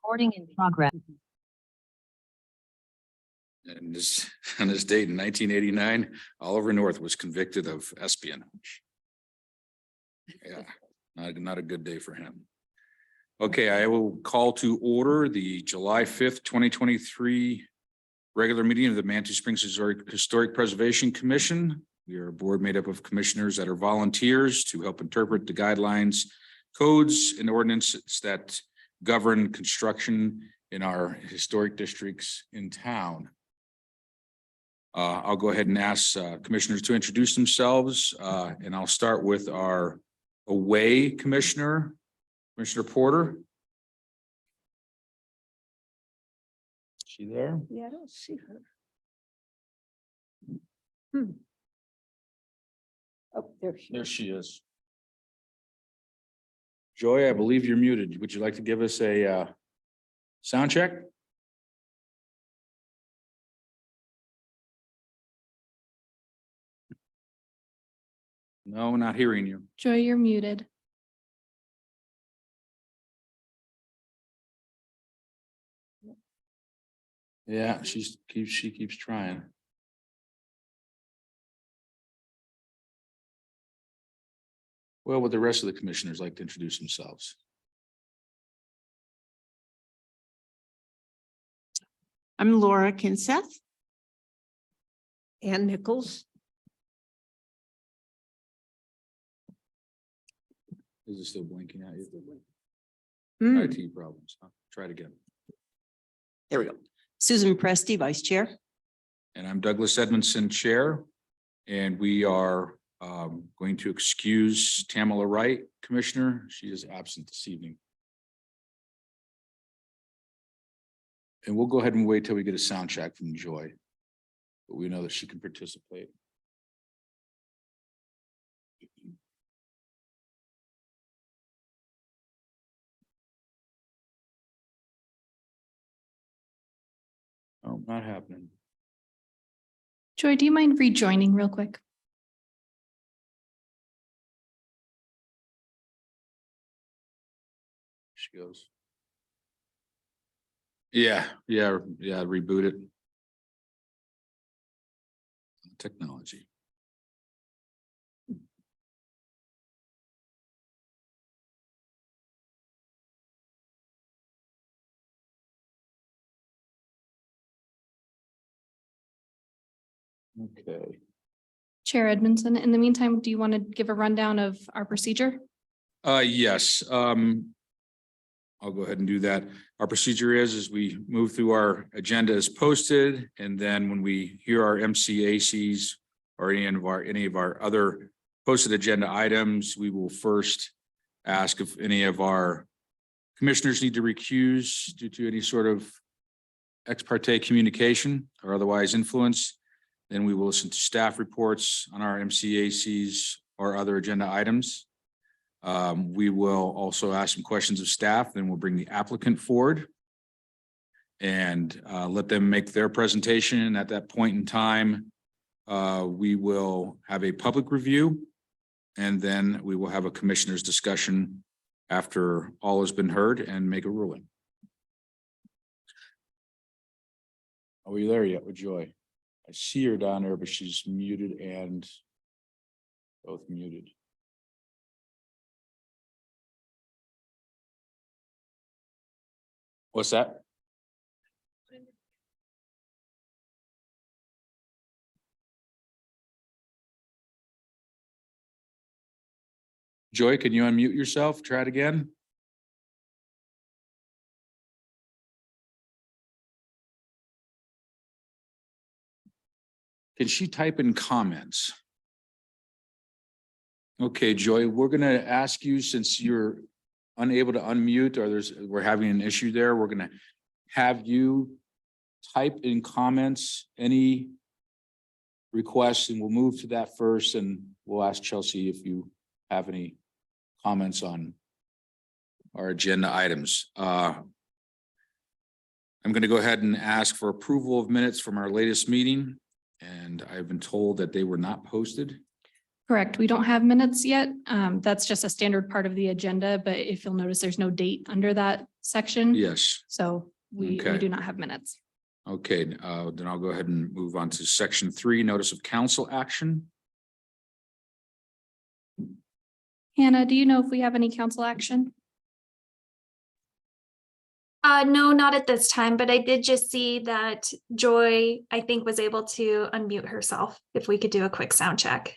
Recording in progress. And this, on this date in 1989, Oliver North was convicted of espionage. Yeah, not a good day for him. Okay, I will call to order the July 5th, 2023 regular meeting of the Manitou Springs Historic Preservation Commission. We are a board made up of commissioners that are volunteers to help interpret the guidelines, codes, and ordinances that govern construction in our historic districts in town. I'll go ahead and ask commissioners to introduce themselves, and I'll start with our away commissioner, Commissioner Porter. Is she there? Yeah, I don't see her. Oh, there she There is. she is. Joy, I believe you're muted. Would you like to give us a sound check? No, not hearing you. Joy, you're muted. Yeah, she keeps trying. Well, would the rest of the commissioners like to introduce themselves? I'm Laura Kinseth. Ann Nichols. Is it still blinking at you? Hmm. IT problems. Huh? Try it again. There we go. Susan Presti, Vice Chair. And I'm Douglas Edmondson, Chair. And we are going to excuse Tamala Wright, Commissioner. She is absent this evening. And we'll go ahead and wait till we get a sound check from Joy. But we know that she can participate. Oh, not happening. Joy, do you mind rejoining real quick? She goes. Yeah, reboot it. Technology. Okay. Chair Edmondson, in the meantime, do you want to give a rundown of our procedure? Yes, I'll go ahead and do that. Our procedure is we move through our agenda as posted, and then when we hear our MCACs or any of our other posted agenda items, we will first ask if any of our commissioners need to recuse due to any sort of ex parte communication or otherwise influence. Then we will listen to staff reports on our MCACs or other agenda items. We will also ask some questions of staff, then we'll bring the applicant forward and let them make their presentation. At that point in time, we will have a public review, and then we will have a commissioner's discussion after all has been heard and make a ruling. Are we there yet with Joy? I see her down there, but she's muted and both muted. What's that? Joy, can you unmute yourself? Try it again. Can she type in comments? Okay, Joy, we're going to ask you, since you're unable to unmute or we're having an issue there, we're going to have you type in comments any requests, and we'll move to that first, and we'll ask Chelsea if you have any comments on our agenda items. I'm going to go ahead and ask for approval of minutes from our latest meeting, and I've been told that they were not posted. Correct. We don't have minutes yet. That's just a standard part of the agenda, but if you'll notice, there's no date under that section. Yes. So we Okay. do not have minutes. Okay, then I'll go ahead and move on to section 3, notice of council action. Hannah, do you know if we have any council action? No, not at this time, but I did just see that Joy, I think, was able to unmute herself. If we could do a quick sound check.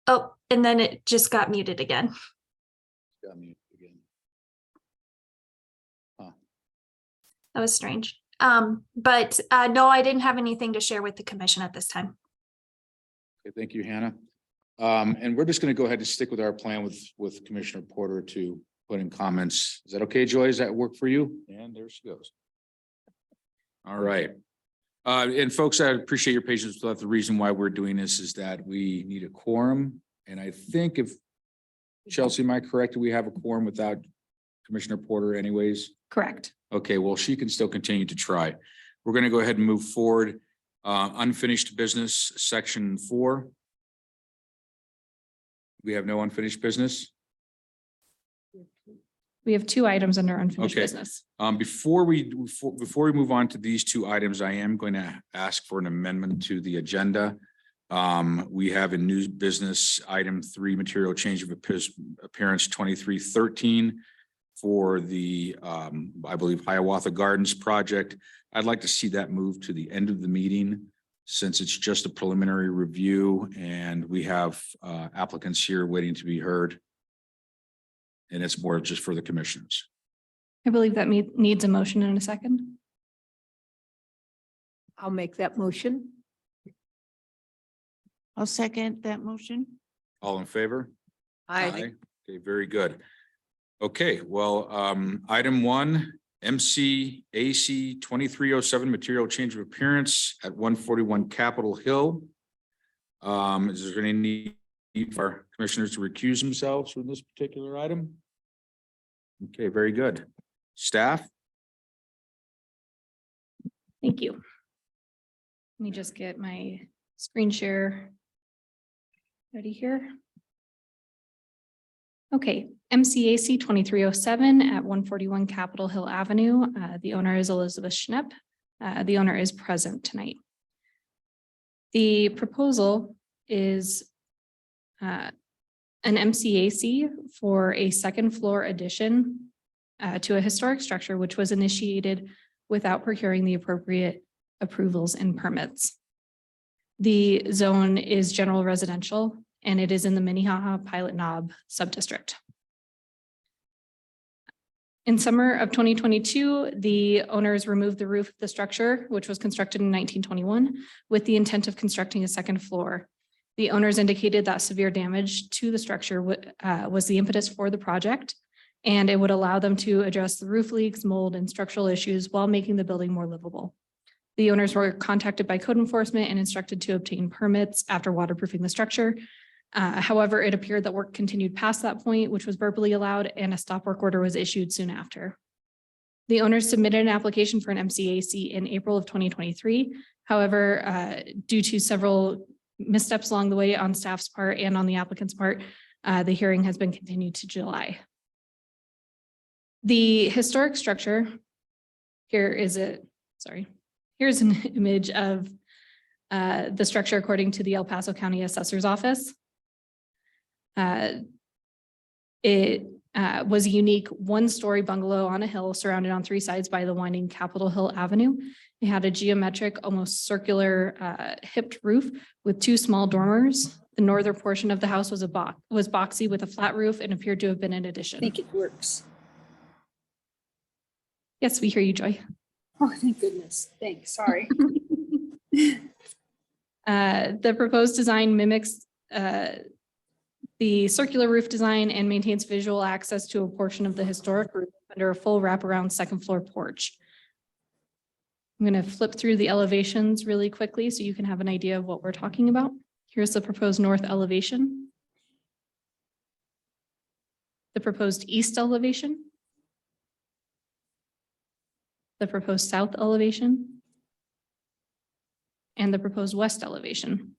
Oh, and then it just got muted again. That was strange. But no, I didn't have anything to share with the commission at this time. Okay, thank you, Hannah. And we're just going to go ahead and stick with our plan with Commissioner Porter to put in comments. Is that okay, Joy? Does that work for you? And there she goes. All right. And folks, I appreciate your patience with that. The reason why we're doing this is that we need a quorum. And I think if Chelsea, am I correct? We have a quorum without Commissioner Porter anyways? Correct. Okay, well, she can still continue to try. We're going to go ahead and move forward. Unfinished business, section 4. We have no unfinished business. We have 2 items under unfinished Okay. business. Before we move on to these 2 items, I am going to ask for an amendment to the agenda. We have a new business item 3, material change of appearance 2313 for the I believe Hiawatha Gardens project. I'd like to see that move to the end of the meeting since it's just a preliminary review and we have applicants here waiting to be heard. And it's more just for the commissioners. I believe that needs a motion in a second. I'll make that motion. I'll second that motion. All in favor? Aye. Okay, very good. Okay, well, item 1, MCAC 2307, material change of appearance at 141 Capitol Hill. Is there any need for our commissioners to recuse themselves from this particular item? Okay, very good. Staff? Thank you. Let me just get my screen share ready here. Okay, MCAC 2307 at 141 Capitol Hill Avenue. The owner is Elizabeth Schnepp. The owner is present tonight. The proposal is an MCAC for a 2nd floor addition to a historic structure, which was initiated without procuring the appropriate approvals and permits. The zone is general residential and it is in the Minnehaha Pilot Knob subdistrict. In summer of 2022, the owners removed the roof of the structure, which was constructed in 1921, with the intent of constructing a 2nd floor. The owners indicated that severe damage to the structure was the impetus for the project, and it would allow them to address the roof leaks, mold, and structural issues while making the building more livable. The owners were contacted by code enforcement and instructed to obtain permits after waterproofing the structure. However, it appeared that work continued past that point, which was verbally allowed, and a stop work order was issued soon after. The owners submitted an application for an MCAC in April of 2023. However, due to several missteps along the way on staff's part and on the applicant's part, the hearing has been continued to July. The historic structure, here's an image of the structure according to the El Paso County Assessor's Office. It was a unique 1-story bungalow on a hill surrounded on 3 sides by the winding Capitol Hill Avenue. It had a geometric, almost circular hipped roof with 2 small dormers. The northern portion of the house was boxy with a flat roof and appeared to have been an addition. I think it works. Yes, we hear you, Joy. Oh, thank goodness. Thanks. Sorry. The proposed design mimics the circular roof design and maintains visual access to a portion of the historic roof under a full wraparound 2nd floor porch. I'm going to flip through the elevations really quickly so you can have an idea of what we're talking about. Here's the proposed north elevation. The proposed east elevation. The proposed south elevation. And the proposed west elevation.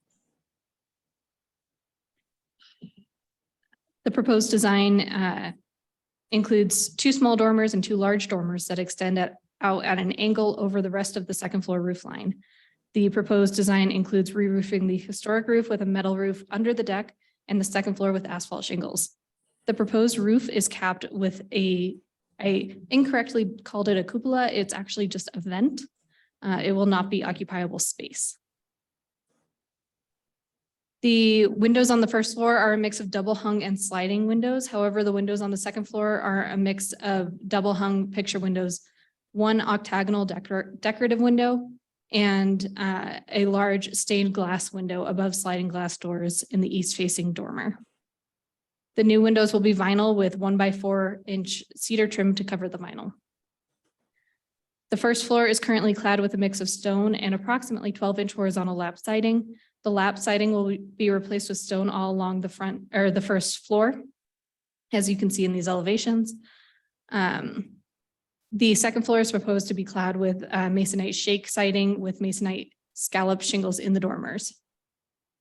The proposed design includes 2 small dormers and 2 large dormers that extend out at an angle over the rest of the second floor roof line. The proposed design includes re-roofing the historic roof with a metal roof under the deck and the second floor with asphalt shingles. The proposed roof is capped with I incorrectly called it a cupola. It's actually just a vent. It will not be occupiable space. The windows on the first floor are a mix of double hung and sliding windows. However, the windows on the second floor are a mix of double hung picture windows, 1 octagonal decorative window, and a large stained glass window above sliding glass doors in the east facing dormer. The new windows will be vinyl with 1x4-inch cedar trim to cover the vinyl. The first floor is currently clad with a mix of stone and approximately 12-inch horizontal lap siding. The lap siding will be replaced with stone all along the front or the first floor, as you can see in these elevations. The second floor is proposed to be clad with masonite shake siding with masonite scallop shingles in the dormers.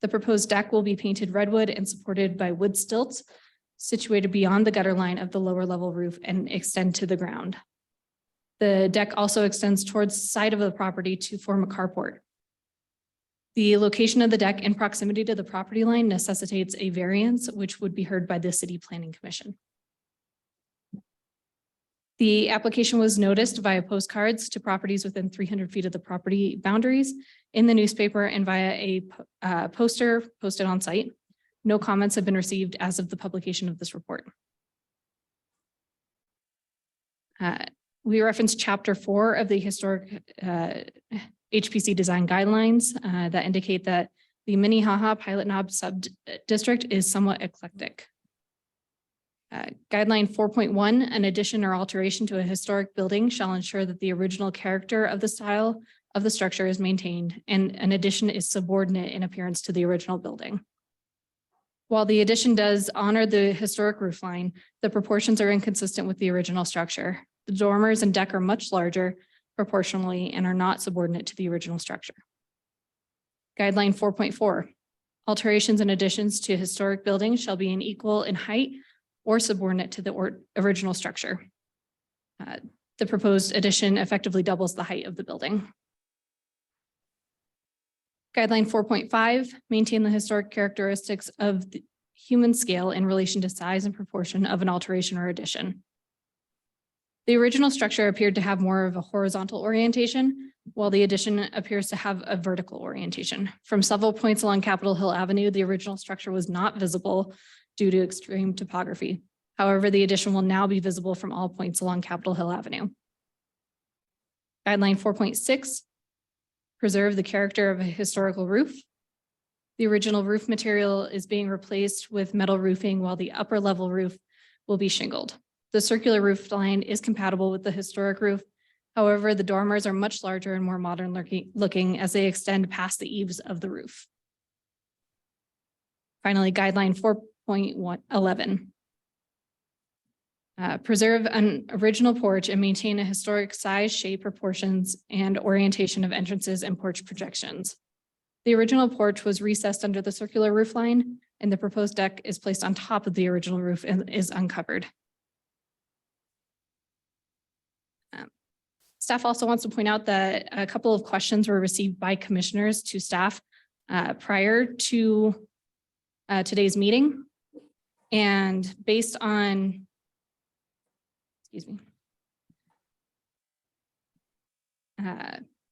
The proposed deck will be painted redwood and supported by wood stilts situated beyond the gutter line of the lower level roof and extend to the ground. The deck also extends towards the side of the property to form a carport. The location of the deck in proximity to the property line necessitates a variance, which would be heard by the City Planning Commission. The application was noticed via postcards to properties within 300 feet of the property boundaries, in the newspaper, and via a poster posted on site. No comments have been received as of the publication of this report. We reference Chapter 4 of the historic HPC design guidelines that indicate that the Minnehaha Pilot Knob sub-district is somewhat eclectic. Guideline 4.1, an addition or alteration to a historic building shall ensure that the original character of the style of the structure is maintained, and an addition is subordinate in appearance to the original building. While the addition does honor the historic roof line, the proportions are inconsistent with the original structure. The dormers and deck are much larger proportionally and are not subordinate to the original structure. Guideline 4.4, alterations and additions to historic buildings shall be equal in height or subordinate to the original structure. The proposed addition effectively doubles the height of the building. Guideline 4.5, maintain the historic characteristics of the human scale in relation to size and proportion of an alteration or addition. The original structure appeared to have more of a horizontal orientation, while the addition appears to have a vertical orientation. From several points along Capitol Hill Avenue, the original structure was not visible due to extreme topography. However, the addition will now be visible from all points along Capitol Hill Avenue. Guideline 4.6, preserve the character of a historical roof. The original roof material is being replaced with metal roofing, while the upper level roof will be shingled. The circular roof line is compatible with the historic roof. However, the dormers are much larger and more modern looking as they extend past the eaves of the roof. Finally, guideline 4.11. Preserve an original porch and maintain a historic size, shape, proportions, and orientation of entrances and porch projections. The original porch was recessed under the circular roof line, and the proposed deck is placed on top of the original roof and is uncovered. Staff also wants to point out that a couple of questions were received by commissioners to staff prior to today's meeting. And based on,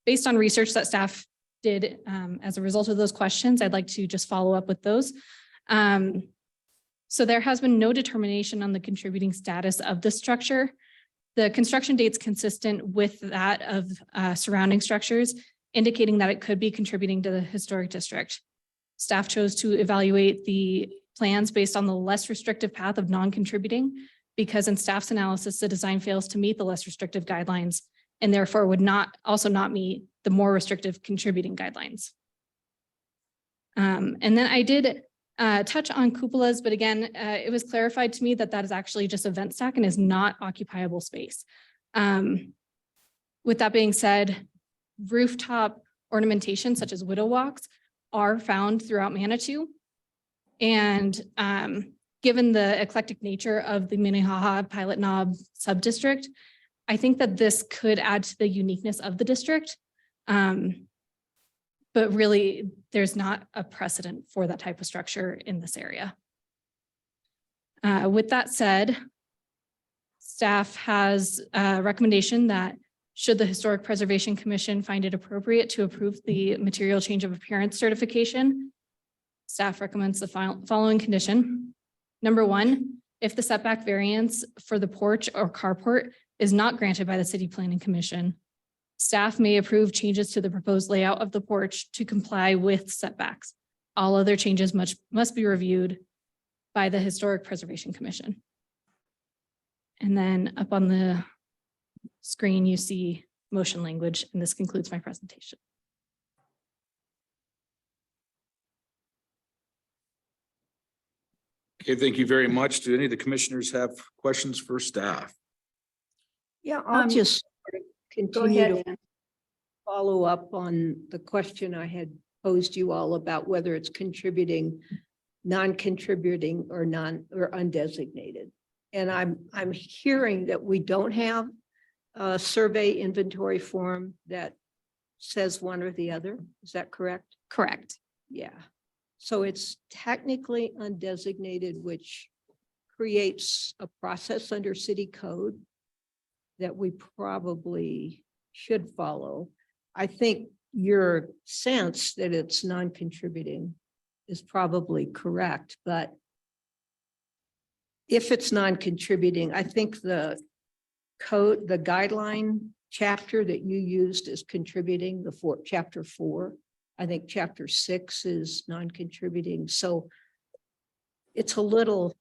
based on research that staff did as a result of those questions, I'd like to just follow up with those. So there has been no determination on the contributing status of the structure. The construction date's consistent with that of surrounding structures, indicating that it could be contributing to the historic district. Staff chose to evaluate the plans based on the less restrictive path of non-contributing, because in staff's analysis, the design fails to meet the less restrictive guidelines and therefore would also not meet the more restrictive contributing guidelines. And then I did touch on cupolas, but again, it was clarified to me that that is actually just a vent stack and is not occupiable space. With that being said, rooftop ornamentation such as widow walks are found throughout Manitou. And given the eclectic nature of the Minnehaha Pilot Knob subdistrict, I think that this could add to the uniqueness of the district. But really, there's not a precedent for that type of structure in this area. With that said, staff has a recommendation that should the Historic Preservation Commission find it appropriate to approve the material change of appearance certification, staff recommends the following condition. Number one, if the setback variance for the porch or carport is not granted by the City Planning Commission, staff may approve changes to the proposed layout of the porch to comply with setbacks. All other changes must be reviewed by the Historic Preservation Commission. And then up on the screen, you see motion language, and this concludes my presentation. Okay, thank you very much. Do any of the commissioners have questions for staff? Yeah, I'll just Go continue ahead, to Ann. follow up on the question I had posed you all about whether it's contributing, non-contributing or undesignated. And I'm hearing that we don't have a survey inventory form that says one or the other. Is that correct? Correct. Yeah. So it's technically undesignated, which creates a process under city code that we probably should follow. I think your sense that it's non-contributing is probably correct, but if it's non-contributing, I think the code, the guideline chapter that you used is contributing, chapter 4. I think chapter 6 is non-contributing. So it's a little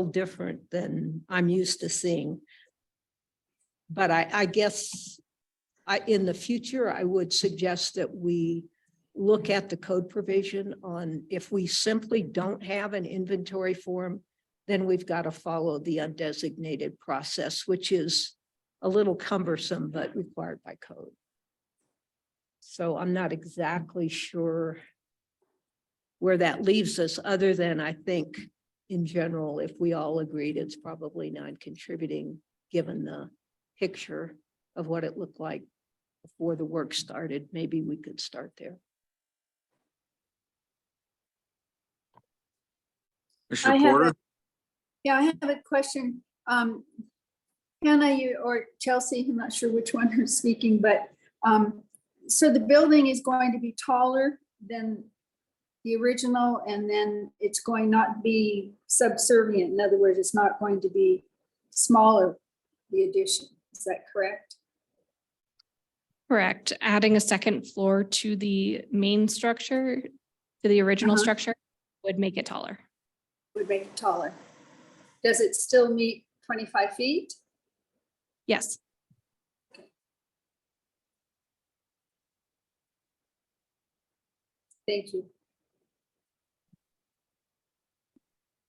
different than I'm used to seeing. But I guess in the future, I would suggest that we look at the code provision on if we simply don't have an inventory form, then we've got to follow the undesignated process, which is a little cumbersome, but required by code. So I'm not exactly sure where that leaves us, other than I think in general, if we all agreed it's probably non-contributing, given the picture of what it looked like before the work started, maybe we could start there. Commissioner I have Porter? Yeah, I have a question. Hannah, you or Chelsea, I'm not sure which one is speaking, but so the building is going to be taller than the original, and then it's going not to be subservient. In other words, it's not going to be smaller, the addition. Is that correct? Correct. Adding a second floor to the main structure, to the original structure, would make it taller. Would make it taller. Does it still meet 25 feet? Yes. Thank you.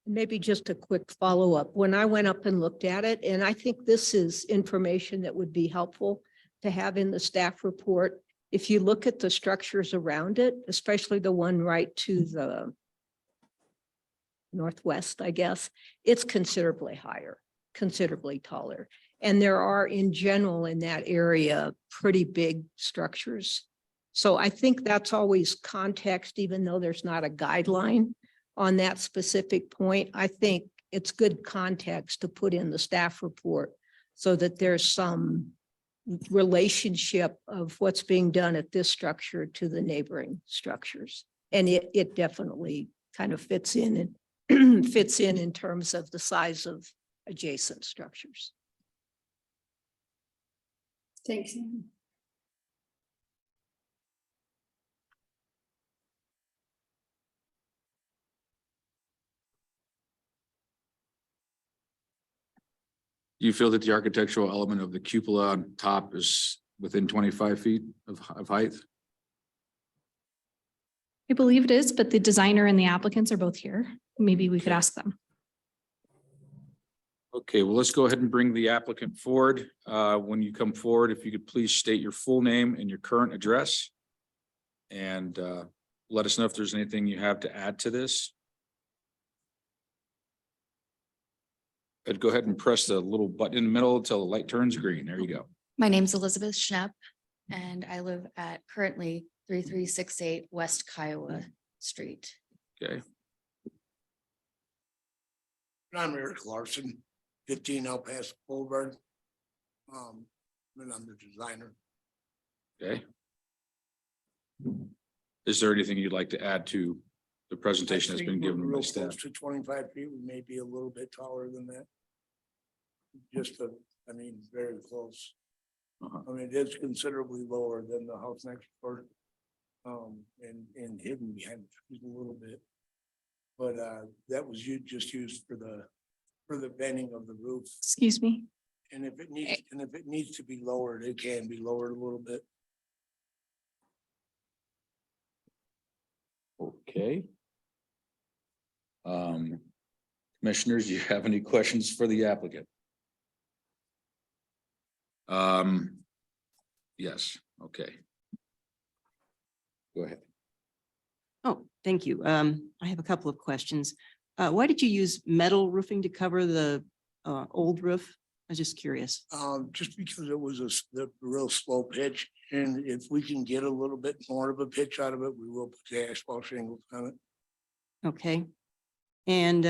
Maybe just a quick follow-up. When I went up and looked at it, and I think this is information that would be helpful to have in the staff report. If you look at the structures around it, especially the one right to the northwest, I guess, it's considerably higher, considerably taller. And there are in general in that area, pretty big structures. So I think that's always context, even though there's not a guideline on that specific point. I think it's good context to put in the staff report so that there's some relationship of what's being done at this structure to the neighboring structures. And it definitely kind of fits in and fits in terms of the size of adjacent structures. Thanks. Do you feel that the architectural element of the cupola on top is within 25 feet of height? I believe it is, but the designer and the applicants are both here. Maybe we could ask them. Okay, well, let's go ahead and bring the applicant forward. When you come forward, if you could please state your full name and your current address. And let us know if there's anything you have to add to this. Go ahead and press the little button in the middle until the light turns green. There you go. My name's Elizabeth Schnepp, and I live at currently 3368 West Kiowa Street. Okay, I'm Eric Larson, 15 El Paso Boulevard. And I'm the designer. okay. Is there anything you'd like to add to the presentation that's I been think we're given by real staff? close to 25 feet, we may be a little bit taller than that. I mean, very close. Uh-huh. I mean, it is considerably lower than the house next door. And hidden behind the trees a little bit. But that was just used for the bending of the roof. Excuse me. And if it needs to be lowered, it can be lowered a little bit. Okay. Commissioners, do you have any questions for the applicant? Yes, okay. Go ahead. Oh, thank you. I have a couple of questions. Why did you use metal roofing to cover the old roof? I was just curious. Just because it was the real slow pitch, and if we can get a little bit more of a pitch out of it, we will put the asphalt shingles on it. Okay. And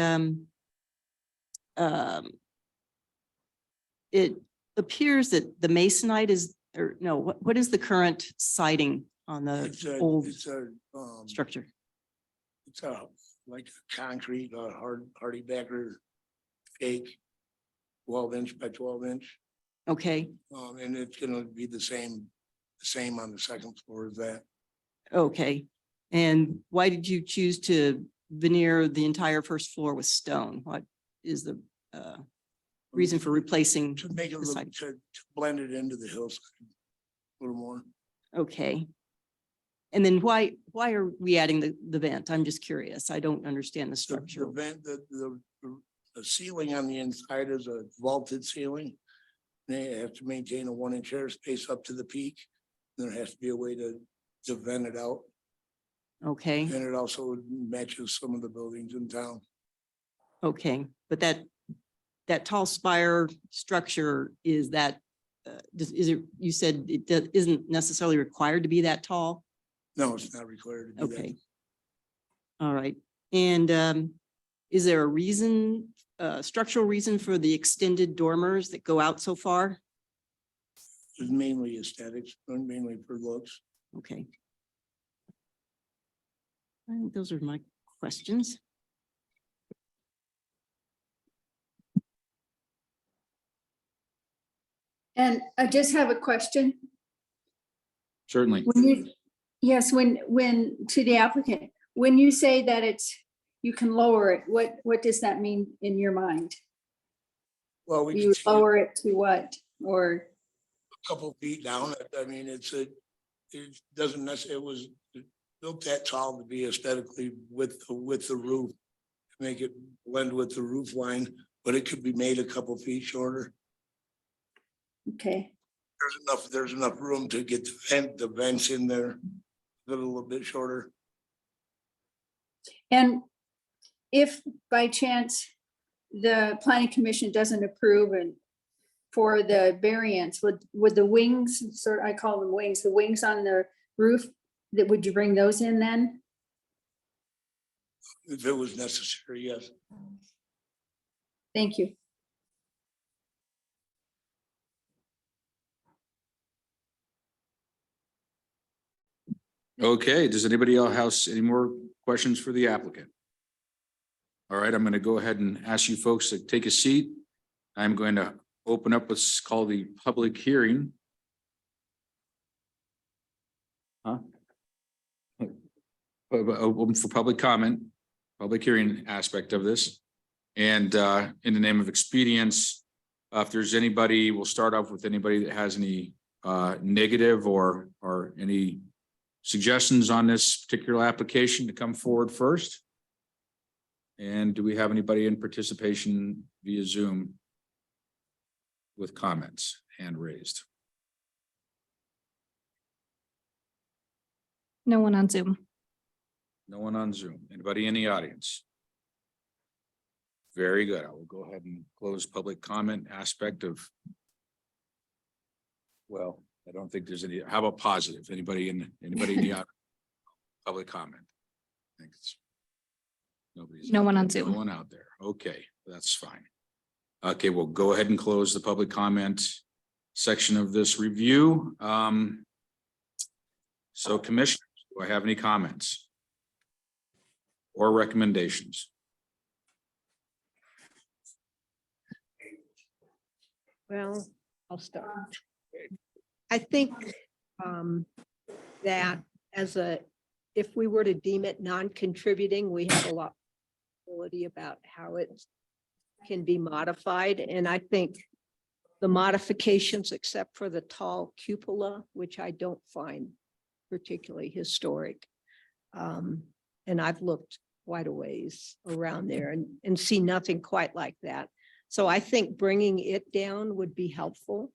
it appears that the masonite is, or no, what is the current siding on the old It's a structure? It's like a concrete, hardy backer cake, 12-inch by 12-inch. Okay, And it's gonna be the same on the second floor as that. okay. And why did you choose to veneer the entire first floor with stone? What is the reason for replacing? To make it the look, siding? to blend it into the hillside a little more. Okay. And then why are we adding the vent? I'm just curious. I don't understand the The structure. vent, the ceiling on the inside is a vaulted ceiling. They have to maintain a 1-inch airspace up to the peak. There has to be a way to vent it out. Okay, And it also matches some of the buildings in town. okay. But that tall spire structure is that, is it, you said it isn't necessarily required to be that tall? No, it's not required to do that. Okay. All right. And is there a reason, structural reason for the extended dormers that go out so far? It's mainly aesthetics, mainly for looks. Okay. I think those are my questions. And I just have a question. Certainly. Yes, when to the applicant, when you say that you can lower it, what does that mean in your mind? Well, we You can see it lower it to what, or, a couple feet down. I mean, it doesn't necessarily, it was built that tall to be aesthetically with the roof. Make it blend with the roof line, but it could be made a couple feet shorter. okay, There's enough room to get the vents in there a little bit shorter. and if by chance the planning commission doesn't approve and for the variance, would the wings, I call them wings, the wings on the roof, would you bring those in then? If it was necessary, yes. Thank you. Okay, does anybody else have any more questions for the applicant? All right, I'm going to go ahead and ask you folks to take a seat. I'm going to open up what's called the public hearing. Open for public comment, public hearing aspect of this. And in the name of expedience, if there's anybody, we'll start off with anybody that has any negative or any suggestions on this particular application to come forward first. And do we have anybody in participation via Zoom with comments, hand raised? No one on Zoom. No one on Zoom. Anybody in the audience? Very good. I will go ahead and close public comment aspect of. Well, I don't think there's any, how about positive? Anybody in the public comment? I think it's. Nobody's. No out one there. on Zoom. No one out there. Okay, that's fine. Okay, we'll go ahead and close the public comment section of this review. So commissioners, do I have any comments? Or recommendations? Well, I'll start. I think that if we were to deem it non-contributing, we have a lot of ability about how it can be modified. And I think the modifications, except for the tall cupola, which I don't find particularly historic. And I've looked quite a ways around there and see nothing quite like that. So I think bringing it down would be helpful.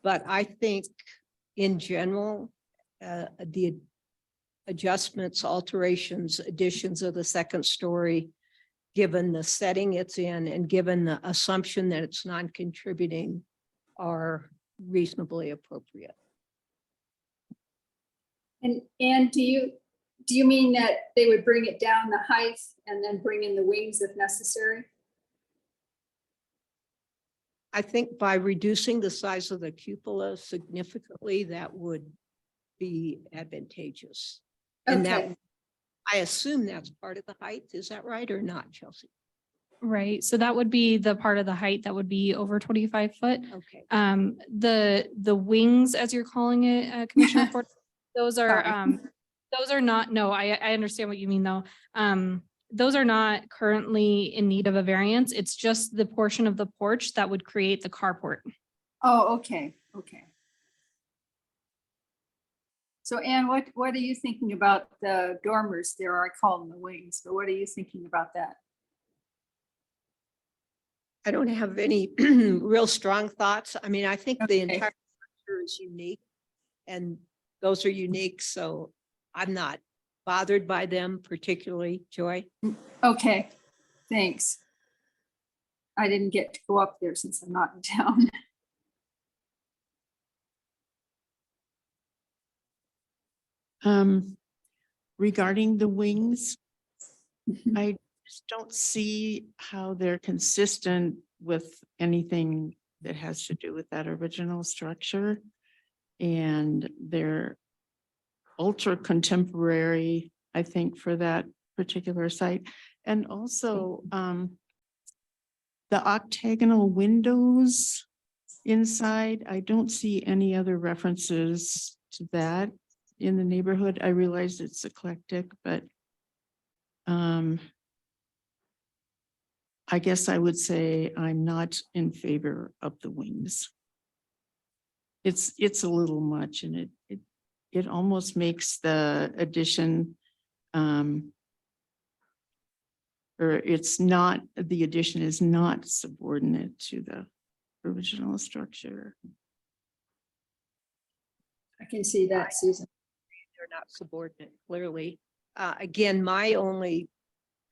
But I think in general, the adjustments, alterations, additions of the second story, given the setting it's in and given the assumption that it's non-contributing, are reasonably appropriate. And do you mean that they would bring it down the height and then bring in the wings if necessary? I think by reducing the size of the cupola significantly, that would be advantageous. And that, Okay. I assume that's part of the height. Is that right or not, Chelsea? Right, so that would be the part of the height that would be over 25 foot. Okay. The wings, as you're calling it, Commissioner Ford, those are, Sorry. those are not, no, I understand what you mean though. Those are not currently in need of a variance. It's just the portion of the porch that would create the carport. Oh, okay, okay. So Anne, what are you thinking about the dormers there? I call them the wings, but what are you thinking about that? I don't have any real strong thoughts. I mean, I think the Okay. entire structure is unique and those are unique, so I'm not bothered by them particularly, Joy. Okay, thanks. I didn't get to go up there since I'm not in town. Regarding the wings, I just don't see how they're consistent with anything that has to do with that original structure. And they're ultra contemporary, I think, for that particular site. And also the octagonal windows inside, I don't see any other references to that in the neighborhood. I realize it's eclectic, but I guess I would say I'm not in favor of the wings. It's a little much, and it almost makes the addition or it's not, the addition is not subordinate to the original structure. I can see that, Susan. They're not subordinate, clearly. Again, my only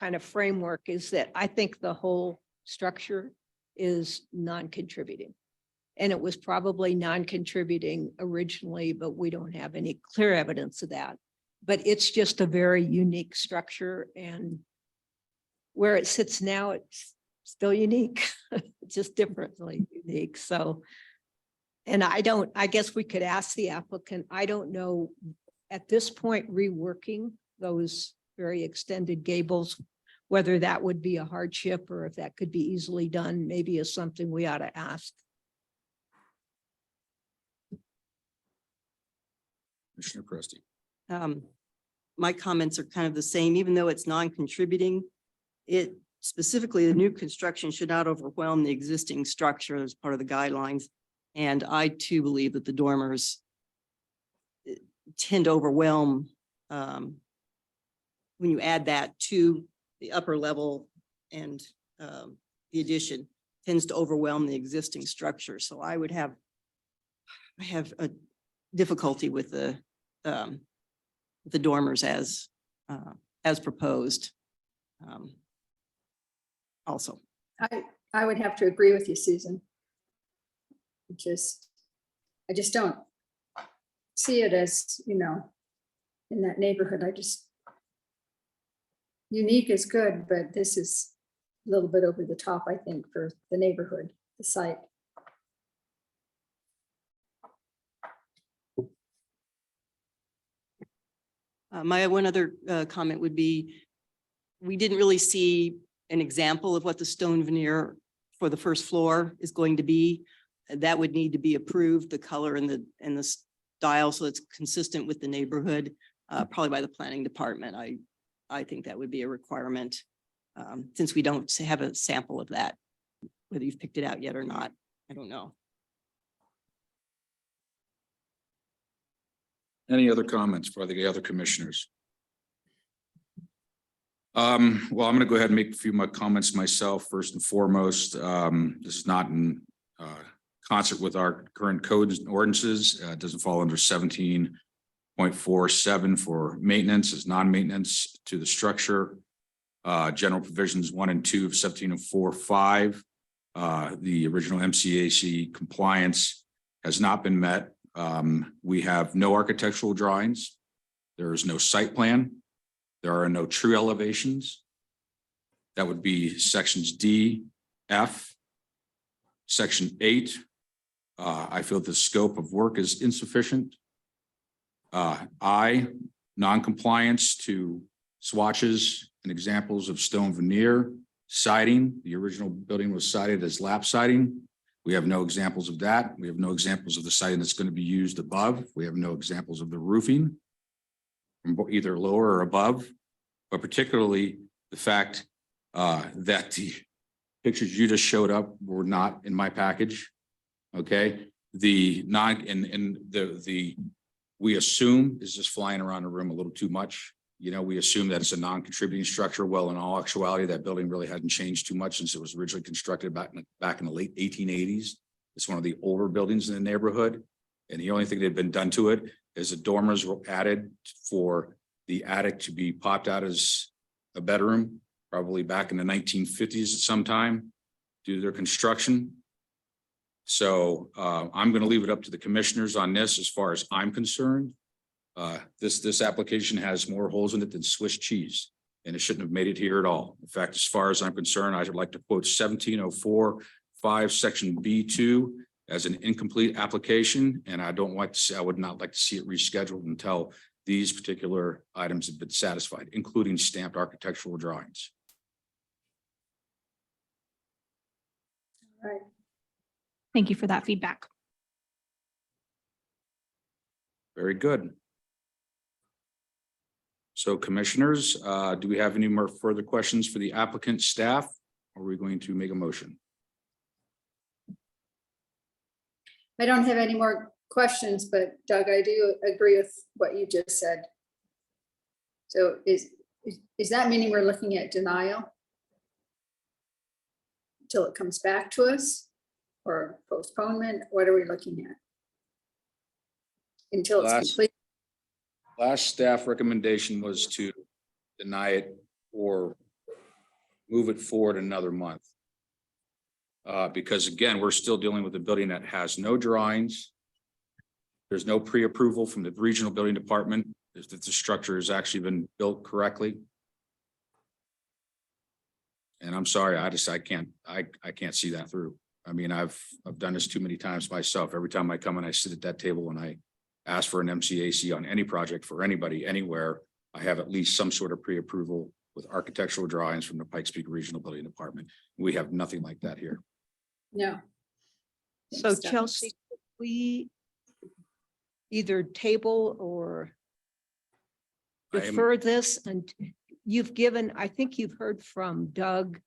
kind of framework is that I think the whole structure is non-contributing. And it was probably non-contributing originally, but we don't have any clear evidence of that. But it's just a very unique structure, and where it sits now, it's still unique, just differently unique. So, and I guess we could ask the applicant, I don't know, at this point, reworking those very extended gables, whether that would be a hardship or if that could be easily done, maybe is something we ought to ask. Commissioner Presty. My comments are kind of the same, even though it's non-contributing. It specifically, the new construction should not overwhelm the existing structure as part of the guidelines. And I too believe that the dormers tend to overwhelm when you add that to the upper level, and the addition tends to overwhelm the existing structure. So I have a difficulty with the dormers as proposed. Also, I would have to agree with you, Susan. I just don't see it as, in that neighborhood. Unique is good, but this is a little bit over the top, I think, for the neighborhood, the site. My one other comment would be, we didn't really see an example of what the stone veneer for the first floor is going to be. That would need to be approved, the color and the style, so it's consistent with the neighborhood, probably by the planning department. I think that would be a requirement, since we don't have a sample of that, whether you've picked it out yet or not. I don't know. Any other comments for the other commissioners? Well, I'm going to go ahead and make a few of my comments myself. First and foremost, this is not in concert with our current codes and ordinances. It doesn't fall under 17.47 for maintenance as non-maintenance to the structure. General provisions 1 and 2 of 17.45. The original MCAC compliance has not been met. We have no architectural drawings. There is no site plan. There are no true elevations. That would be sections D, F. Section 8. I feel the scope of work is insufficient. I, non-compliance to swatches and examples of stone veneer, siding. The original building was sided as lap siding. We have no examples of that. We have no examples of the siding that's going to be used above. We have no examples of the roofing from either lower or above, but particularly the fact that the pictures you just showed up were not in my package. Okay, the we assume is just flying around the room a little too much. We assume that it's a non-contributing structure. Well, in all actuality, that building really hadn't changed too much since it was originally constructed back in the late 1880s. It's one of the older buildings in the neighborhood. And the only thing that had been done to it is the dormers were added for the attic to be popped out as a bedroom, probably back in the 1950s at some time due to their construction. So I'm going to leave it up to the commissioners on this as far as I'm concerned. This application has more holes in it than Swiss cheese, and it shouldn't have made it here at all. In fact, as far as I'm concerned, I would like to quote 1704.5 section B2 as an incomplete application, and I would not like to see it rescheduled until these particular items have been satisfied, including stamped architectural drawings. All right. Thank you for that feedback. Very good. So commissioners, do we have any more further questions for the applicant staff? Or are we going to make a motion? I don't have any more questions, but Doug, I do agree with what you just said. So is that meaning we're looking at denial until it comes back to us, or postponement? What are we looking at? Until it's complete? Last staff recommendation was to deny it or move it forward another month. Because again, we're still dealing with a building that has no drawings. There's no pre-approval from the regional building department that the structure has actually been built correctly. And I'm sorry, I can't see that through. I mean, I've done this too many times myself. Every time I come and I sit at that table and I ask for an MCAC on any project for anybody, anywhere, I have at least some sort of pre-approval with architectural drawings from the Pikes Peak Regional Building Department. We have nothing like that here. No. So Chelsea, could we either table or defer this? And you've given, I think you've heard from Doug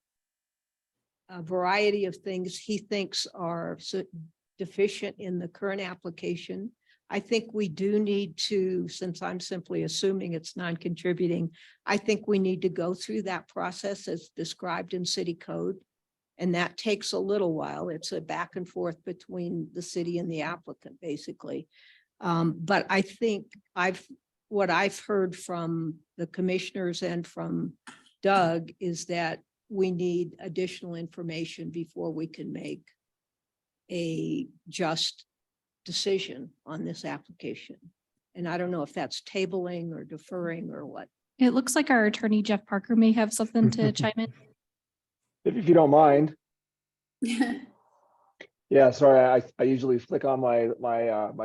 a variety of things he thinks are deficient in the current application. I think we do need to, since I'm simply assuming it's non-contributing, I think we need to go through that process as described in city code. And that takes a little while. It's a back and forth between the city and the applicant, basically. But I think what I've heard from the commissioners and from Doug is that we need additional information before we can make a just decision on this application. And I don't know if that's tabling or deferring or what. It looks like our attorney Jeff Parker may have something to chime in. If you don't mind. Yeah, sorry, I usually flick on my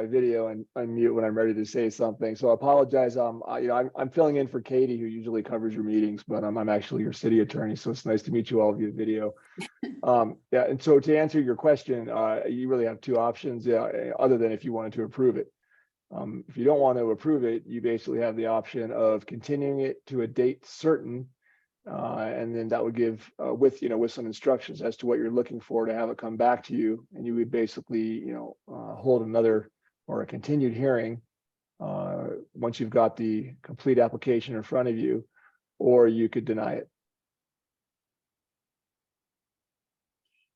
video and unmute when I'm ready to say something. So I apologize. I'm filling in for Katie, who usually covers your meetings, but I'm actually your city attorney. So it's nice to meet you all via video. Yeah, and so to answer your question, you really have two options, other than if you wanted to approve it. If you don't want to approve it, you basically have the option of continuing it to a date certain. And then that would give with some instructions as to what you're looking for to have it come back to you. And you would basically, hold another or a continued hearing once you've got the complete application in front of you, or you could deny it.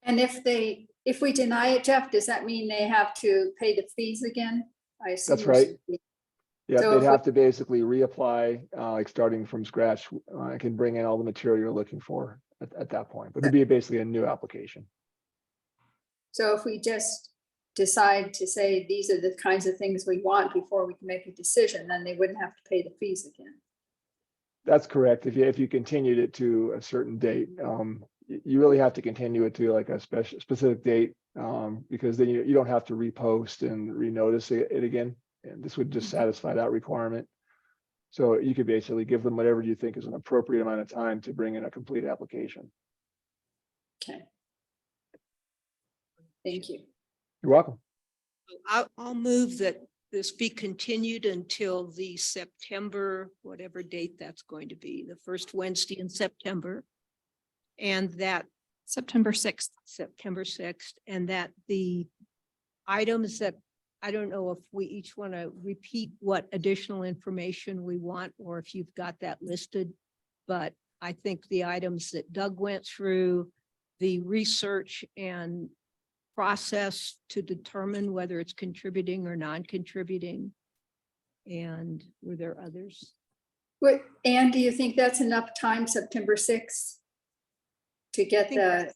And if we deny it, Jeff, does that mean they have to pay the fees again? I assume That's right. Yeah, So they'd if have to basically reapply, like starting from scratch. I can bring in all the material you're looking for at that point, but it'd be basically a new application. So if we just decide to say, these are the kinds of things we want before we can make a decision, then they wouldn't have to pay the fees again. That's correct. If you continued it to a certain date, you really have to continue it to like a specific date, because then you don't have to repost and renotice it again. And this would just satisfy that requirement. So you could basically give them whatever you think is an appropriate amount of time to bring in a complete application. Okay. Thank you. You're welcome. I'll move that this be continued until the September, whatever date that's going to be, the first Wednesday in September. And that September 6th. September 6th, and that the items that, I don't know if we each want to repeat what additional information we want, or if you've got that listed. But I think the items that Doug went through, the research and process to determine whether it's contributing or non-contributing. And were there others? What, Anne, do you think that's enough time, September 6th? To get think the,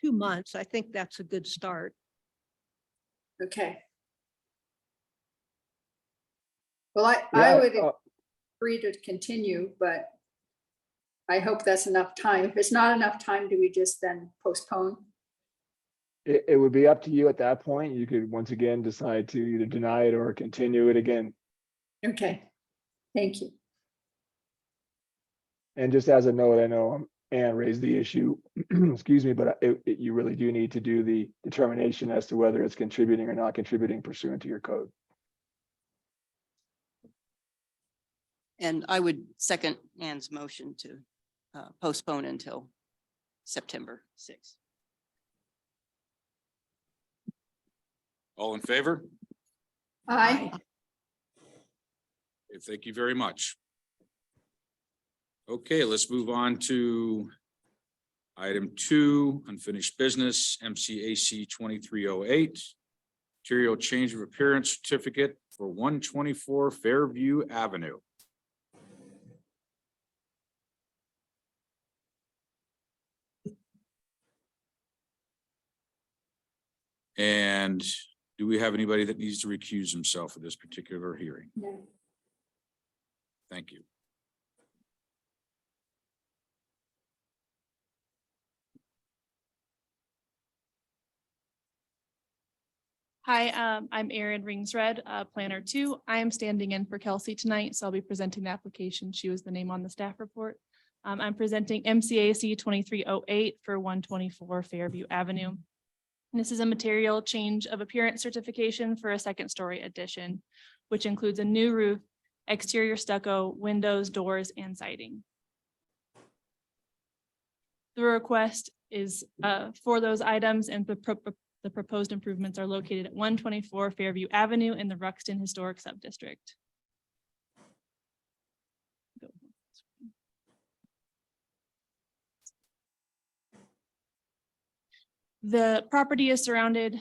2 months. I think that's a good start. okay. Well, I Yeah, would agree to continue, but I hope that's enough time. If it's not enough time, do we just then postpone? It would be up to you at that point. You could once again decide to either deny it or continue it again. Okay, thank you. And just as a note, I know Anne raised the issue, excuse me, but you really do need to do the determination as to whether it's contributing or not contributing pursuant to your code. And I would second Ann's motion to postpone until September 6th. All in favor? Aye. Okay, thank you very much. Okay, let's move on to item 2, unfinished business, MCAC 2308. Material change of appearance certificate for 124 Fairview Avenue. And do we have anybody that needs to recuse himself for this particular hearing? No. Thank you. Hi, I'm Erin Ringsred, Planner 2. I am standing in for Kelsey tonight, so I'll be presenting the application. She was the name on the staff report. I'm presenting MCAC 2308 for 124 Fairview Avenue. And this is a material change of appearance certification for a second story addition, which includes a new roof, exterior stucco, windows, doors, and siding. The request is for those items, and the proposed improvements are located at 124 Fairview Avenue in the Ruxton Historic Subdistrict. The property is surrounded,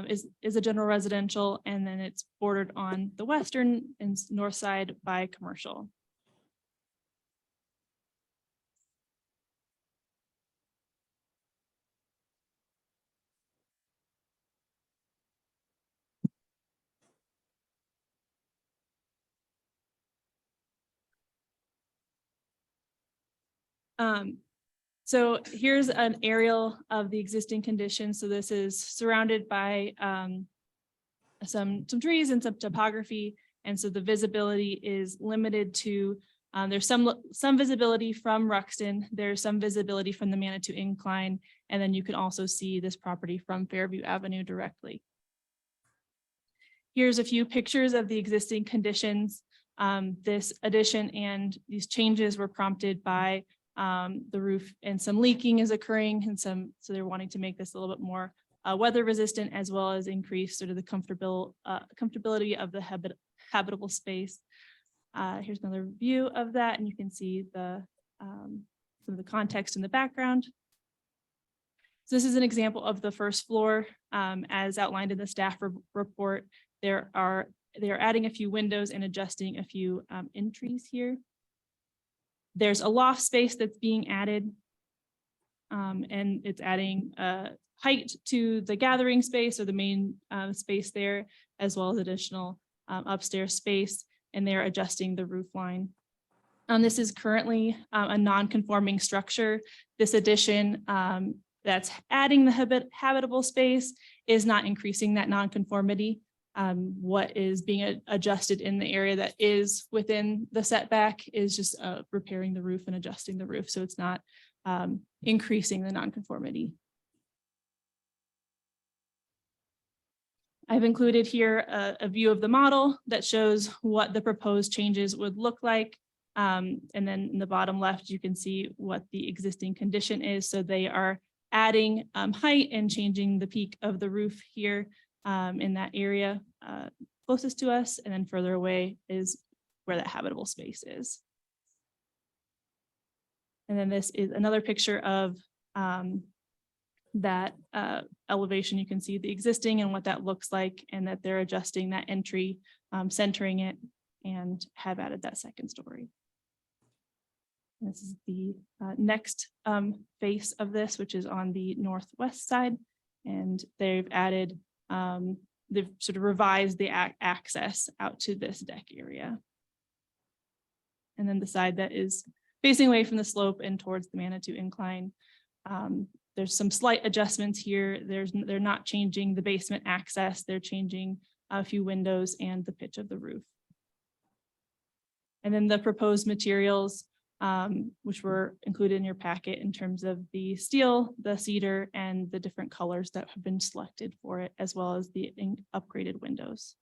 is a general residential, and then it's bordered on the western and north side by commercial. So here's an aerial of the existing conditions. So this is surrounded by some trees and some topography. And so the visibility is limited to, there's some visibility from Ruxton, there's some visibility from the Manitou Incline, and then you can also see this property from Fairview Avenue directly. Here's a few pictures of the existing conditions. This addition and these changes were prompted by the roof, and some leaking is occurring, and so they're wanting to make this a little bit more weather resistant, as well as increase sort of the comfortability of the habitable space. Here's another view of that, and you can see the some of the context in the background. So this is an example of the first floor, as outlined in the staff report. They are adding a few windows and adjusting a few entries here. There's a loft space that's being added, and it's adding height to the gathering space or the main space there, as well as additional upstairs space, and they're adjusting the roof line. This is currently a non-conforming structure. This addition that's adding the habitable space is not increasing that non-conformity. What is being adjusted in the area that is within the setback is just repairing the roof and adjusting the roof. So it's not increasing the nonconformity. I've included here a view of the model that shows what the proposed changes would look like. And then in the bottom left, you can see what the existing condition is. So they are adding height and changing the peak of the roof here in that area closest to us, and then further away is where that habitable space is. And then this is another picture of that elevation. You can see the existing and what that looks like, and that they're adjusting that entry, centering it, and have added that second story. This is the next face of this, which is on the northwest side, and they've added they've sort of revised the access out to this deck area. And then the side that is facing away from the slope and towards the Manitou Incline. There's some slight adjustments here. They're not changing the basement access. They're changing a few windows and the pitch of the roof. And then the proposed materials, which were included in your packet in terms of the steel, the cedar, and the different colors that have been selected for it, as well as the upgraded windows.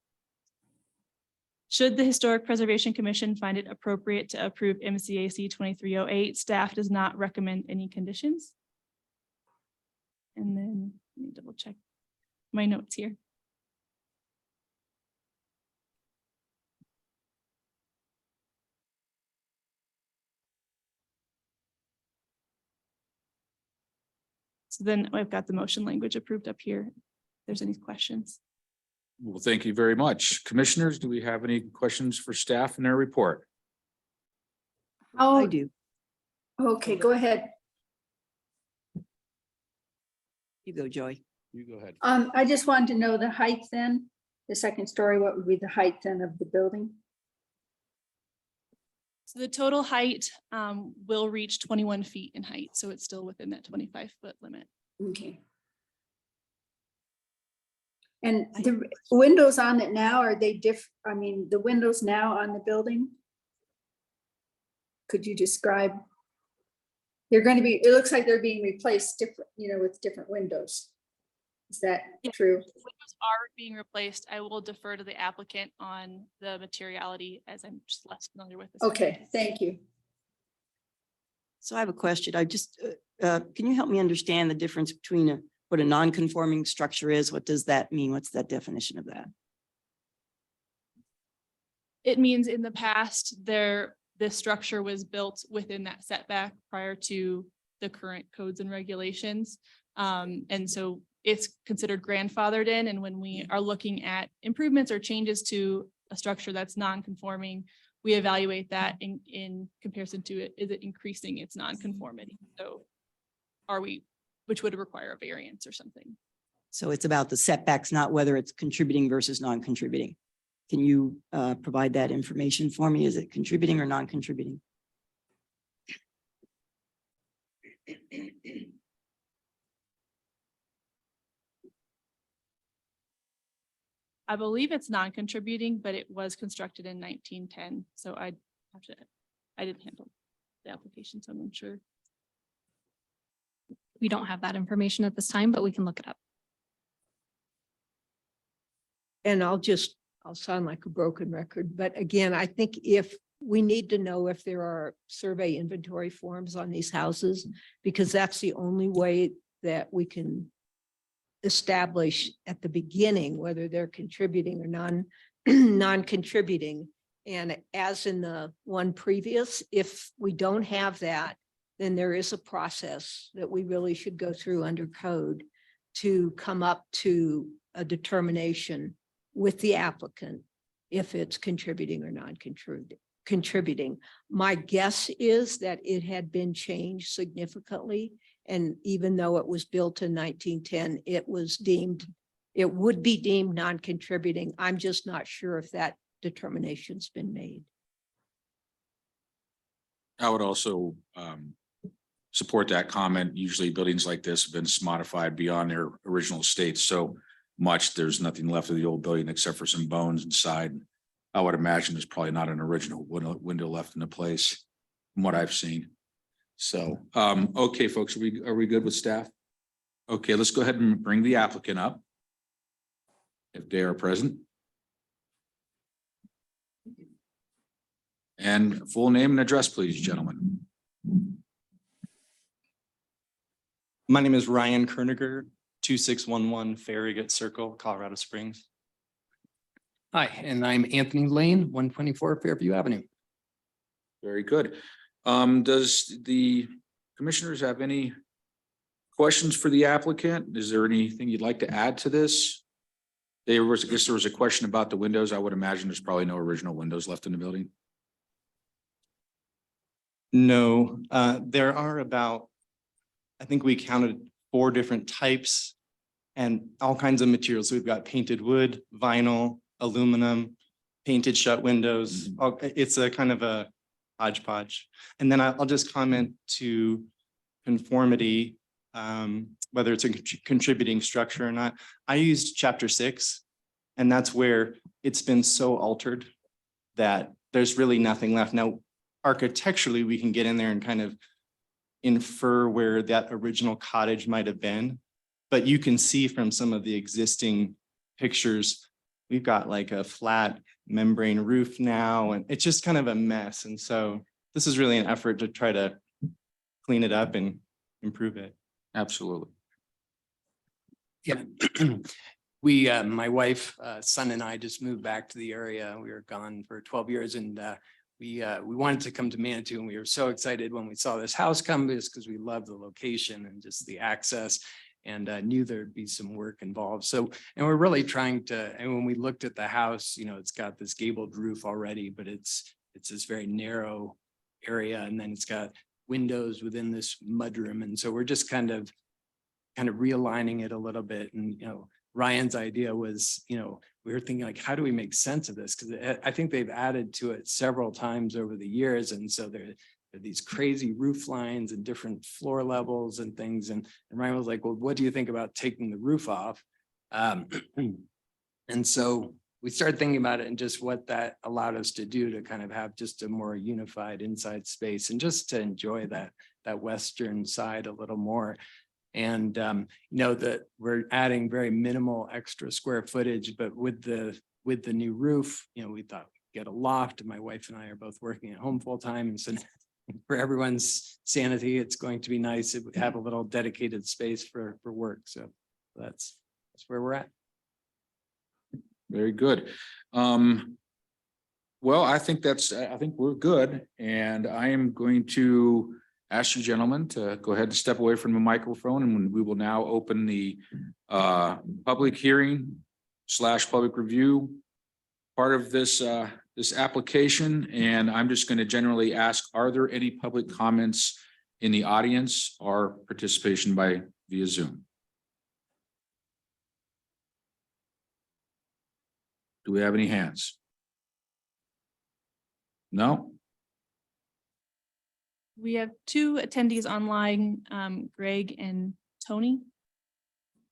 Should the Historic Preservation Commission find it appropriate to approve MCAC 2308, staff does not recommend any conditions. And then let me double check my notes here. So then I've got the motion language approved up here. If there's any questions. Well, thank you very much. Commissioners, do we have any questions for staff in their report? Oh, I do. okay, go ahead. You go, Joy. You go ahead. I just wanted to know the height then, the second story, what would be the height then of the building? So the total height will reach 21 feet in height. So it's still within that 25-foot limit. Okay. And the windows on it now, are they I mean, the windows now on the building? Could you describe? They're going to be, it looks like they're being replaced different, with different windows. Is that true? Windows are being replaced. I will defer to the applicant on the materiality, as I'm just less familiar with this. Okay, thank you. So I have a question. I just, can you help me understand the difference between what a non-conforming structure is? What does that mean? What's that definition of that? It means in the past, this structure was built within that setback prior to the current codes and regulations. And so it's considered grandfathered in. And when we are looking at improvements or changes to a structure that's non-conforming, we evaluate that in comparison to it. Is it increasing its non-conformity? So which would require a variance or something. So it's about the setbacks, not whether it's contributing versus non-contributing. Can you provide that information for me? Is it contributing or non-contributing? I believe it's non-contributing, but it was constructed in 1910. So I didn't handle the application, so I'm not sure. We don't have that information at this time, but we can look it up. And I'll sound like a broken record, but again, I think if we need to know if there are survey inventory forms on these houses, because that's the only way that we can establish at the beginning whether they're contributing or non-contributing. And as in the one previous, if we don't have that, then there is a process that we really should go through under code to come up to a determination with the applicant if it's contributing or non-contributing. My guess is that it had been changed significantly. And even though it was built in 1910, it would be deemed non-contributing. I'm just not sure if that determination's been made. I would also support that comment. Usually buildings like this have been modified beyond their original state so much. There's nothing left of the old building except for some bones inside. I would imagine there's probably not an original window left in the place from what I've seen. So, okay, folks, are we good with staff? Okay, let's go ahead and bring the applicant up if they are present. And full name and address, please, gentlemen. My name is Ryan Kerniger, 2611 Farragut Circle, Colorado Springs. Hi, and I'm Anthony Lane, 124 Fairview Avenue. Very good. Does the commissioners have any questions for the applicant? Is there anything you'd like to add to this? I guess there was a question about the windows. I would imagine there's probably no original windows left in the building. No, there are about, I think we counted 4 different types and all kinds of materials. So we've got painted wood, vinyl, aluminum, painted shut windows. It's a kind of a hodgepodge. And then I'll just comment to conformity, whether it's a contributing structure or not. I used chapter 6, and that's where it's been so altered that there's really nothing left. Now, architecturally, we can get in there and kind of infer where that original cottage might have been. But you can see from some of the existing pictures, we've got like a flat membrane roof now, and it's just kind of a mess. And so this is really an effort to try to clean it up and improve it. Absolutely. Yeah. We, my wife, son and I just moved back to the area. We were gone for 12 years and we wanted to come to Manitou, and we were so excited when we saw this house come just because we love the location and just the access, and knew there'd be some work involved. So, and we're really trying to, and when we looked at the house, you know, it's got this gabled roof already, but it's this very narrow area, and then it's got windows within this mudroom. And so we're just kind of realigning it a little bit. And, you know, Ryan's idea was, you know, we were thinking like, how do we make sense of this? Because I think they've added to it several times over the years. And so there are these crazy roof lines and different floor levels and things. And Ryan was like, well, what do you think about taking the roof off? And so we started thinking about it and just what that allowed us to do to kind of have just a more unified inside space and just to enjoy that western side a little more. And you know that we're adding very minimal extra square footage, but with the new roof, you know, we thought we'd get a loft. My wife and I are both working at home full time, and so for everyone's sanity, it's going to be nice to have a little dedicated space for work. So that's where we're at. Very good. Well, I think we're good, and I am going to ask you gentlemen to go ahead and step away from the microphone, and we will now open the public hearing / public review part of this application. And I'm just going to generally ask, are there any public comments in the audience or participation via Zoom? Do we have any hands? No? We have 2 attendees online, Greg and Tony.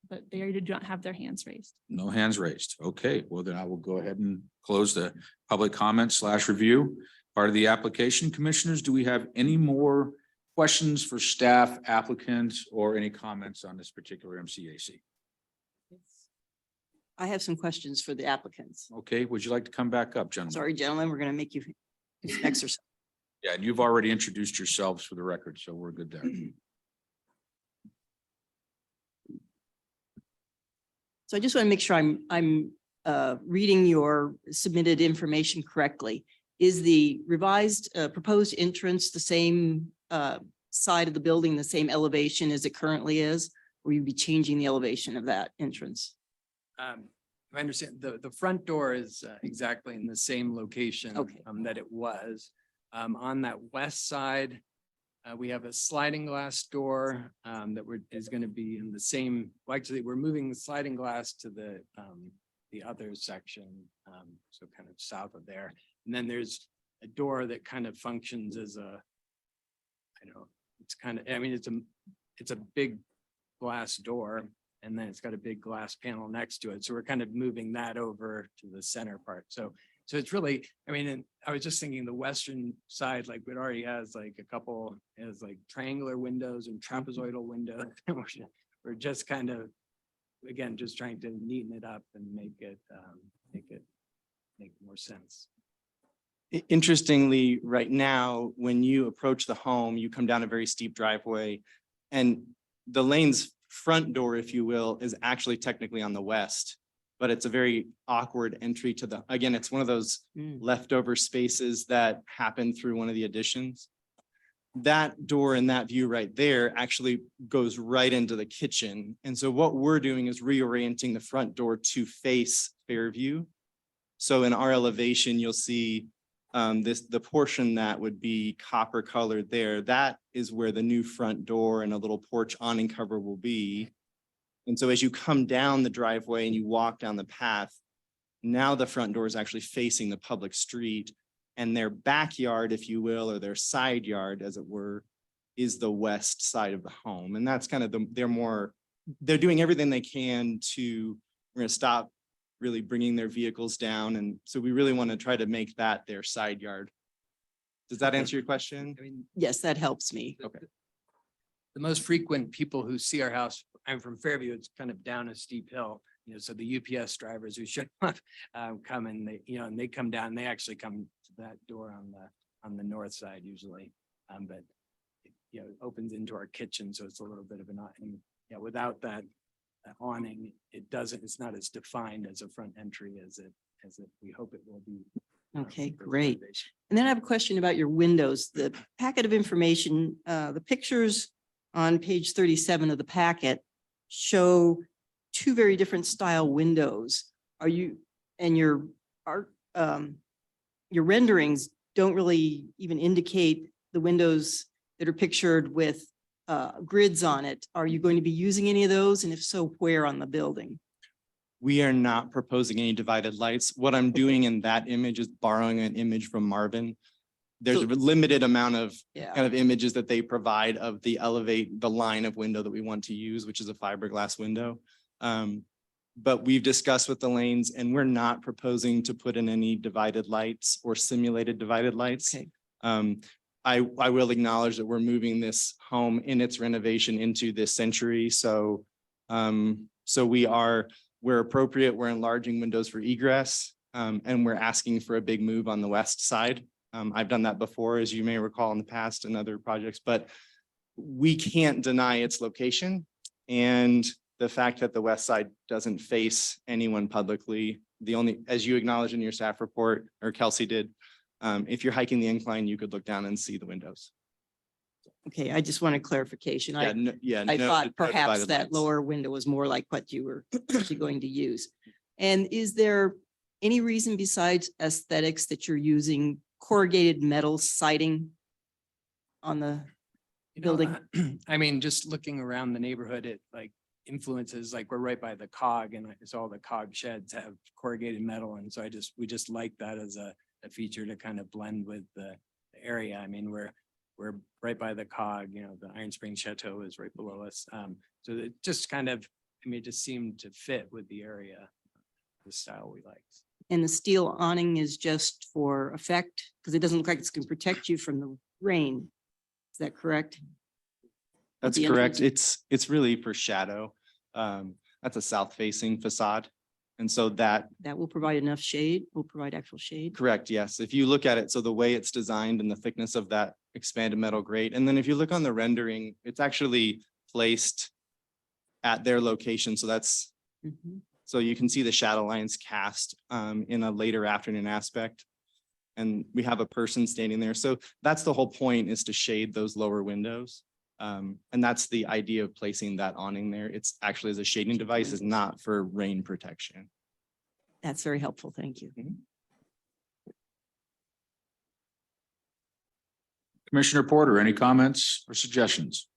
but they do not have their hands raised. No hands raised. Okay, well then I will go ahead and close the public comment / review part of the application. Commissioners, do we have any more questions for staff, applicants, or any comments on this particular MCAC? I have some questions for the applicants. Okay, would you like to come back up, gentlemen? Sorry, gentlemen, we're going to make you do some exercise. Yeah, and you've already introduced yourselves for the record, so we're good there. So I just want to make sure I'm reading your submitted information correctly. Is the revised proposed entrance the same side of the building, the same elevation as it currently is? Or will you be changing the elevation of that entrance? I understand the front door is exactly in the same location Okay. that it was. On that west side, we have a sliding glass door that is going to be in the same, well, actually, we're moving the sliding glass to the other section, so kind of south of there. And then there's a door that kind of functions as a, I don't know, it's kind of, I mean, it's a big glass door, and then it's got a big glass panel next to it. So we're kind of moving that over to the center part. So it's really, I mean, and I was just thinking the western side, like it already has like a couple, has like triangular windows and trapezoidal windows. We're just kind of, again, just trying to neaten it up and make more sense. Interestingly, right now, when you approach the home, you come down a very steep driveway, and the lane's front door, if you will, is actually technically on the west, but it's a very awkward entry to the, again, it's one of those leftover spaces that happened through one of the additions. That door and that view right there actually goes right into the kitchen. And so what we're doing is reorienting the front door to face Fairview. So in our elevation, you'll see the portion that would be copper colored there, that is where the new front door and a little porch awning cover will be. And so as you come down the driveway and you walk down the path, now the front door is actually facing the public street, and their backyard, if you will, or their side yard, as it were, is the west side of the home. And that's kind of they're doing everything they can to, we're going to stop really bringing their vehicles down. And so we really want to try to make that their side yard. Does that answer your question? I mean, Yes, that helps me. Okay. the most frequent people who see our house, I'm from Fairview, it's kind of down a steep hill, so the UPS drivers who show up come and and they come down, they actually come to that door on the north side usually. But it opens into our kitchen, so it's a little bit of an, and without that awning, it's not as defined as a front entry as we hope it will be. Okay, for great. renovation. And then I have a question about your windows. The packet of information, the pictures on page 37 of the packet show two very different style windows. Your renderings don't really even indicate the windows that are pictured with grids on it. Are you going to be using any of those? And if so, where on the building? We are not proposing any divided lights. What I'm doing in that image is borrowing an image from Marvin. There's a limited amount of kind of images that they provide of the line of window that we want to use, which is a fiberglass window. But we've discussed with the lanes, and we're not proposing to put in any divided lights or simulated divided lights. Okay. I will acknowledge that we're moving this home in its renovation into this century. So we're appropriate. We're enlarging windows for egress, and we're asking for a big move on the west side. I've done that before, as you may recall in the past in other projects, but we can't deny its location. And the fact that the west side doesn't face anyone publicly, as you acknowledged in your staff report, or Kelsey did, if you're hiking the incline, you could look down and see the windows. Okay, I just wanted clarification. I No thought perhaps divided that lights. lower window was more like what you were actually going to use. And is there any reason besides aesthetics that you're using corrugated metal siding on the building? I mean, just looking around the neighborhood, it like influences, like we're right by the cog, and so all the cog sheds have corrugated metal. And so we just like that as a feature to kind of blend with the area. I mean, we're right by the cog, the Iron Springs Chateau is right below us. So it just kind of, I mean, it just seemed to fit with the area, the style we liked. And the steel awning is just for effect, because it doesn't look like it's going to protect you from the rain. Is that correct? That's the correct. entrance. It's really for shadow. That's a south facing facade. And so that, That will provide enough shade, will provide actual shade. correct, yes. If you look at it, so the way it's designed and the thickness of that expanded metal grate, and then if you look on the rendering, it's actually placed at their location. So that's, Mhm. so you can see the shadow lines cast in a later afternoon aspect. And we have a person standing there. So that's the whole point, is to shade those lower windows. And that's the idea of placing that awning there. It's actually as a shading device, is not for rain protection. That's very helpful. Thank you. Commissioner Porter, any comments or suggestions?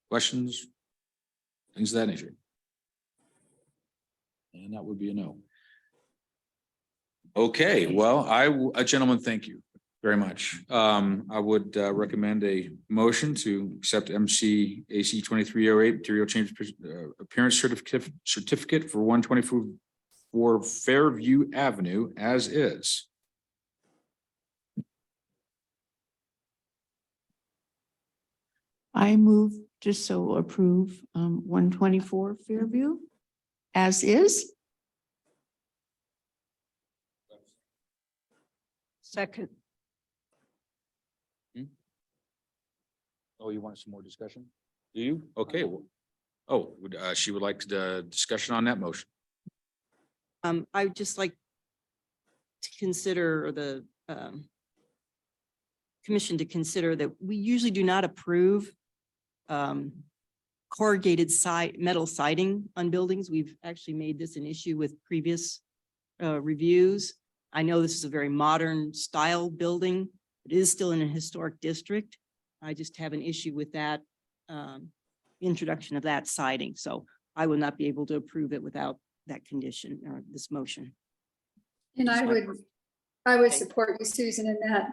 Questions? Things of that nature. And that would be a no. Okay, well, gentlemen, thank you very much. I would recommend a motion to accept MCAC 2308 material change appearance certificate for 124 Fairview Avenue as is. I move to so approve 124 Fairview as is. Second, Oh, you want some more discussion? Do you? Okay, well, oh, she would like the discussion on that motion. I would just like to consider, or the commission to consider, that we usually do not approve corrugated metal siding on buildings. We've actually made this an issue with previous reviews. I know this is a very modern style building. It is still in a historic district. I just have an issue with that introduction of that siding. So I will not be able to approve it without that condition or this motion. And I would support you, Susan, in that.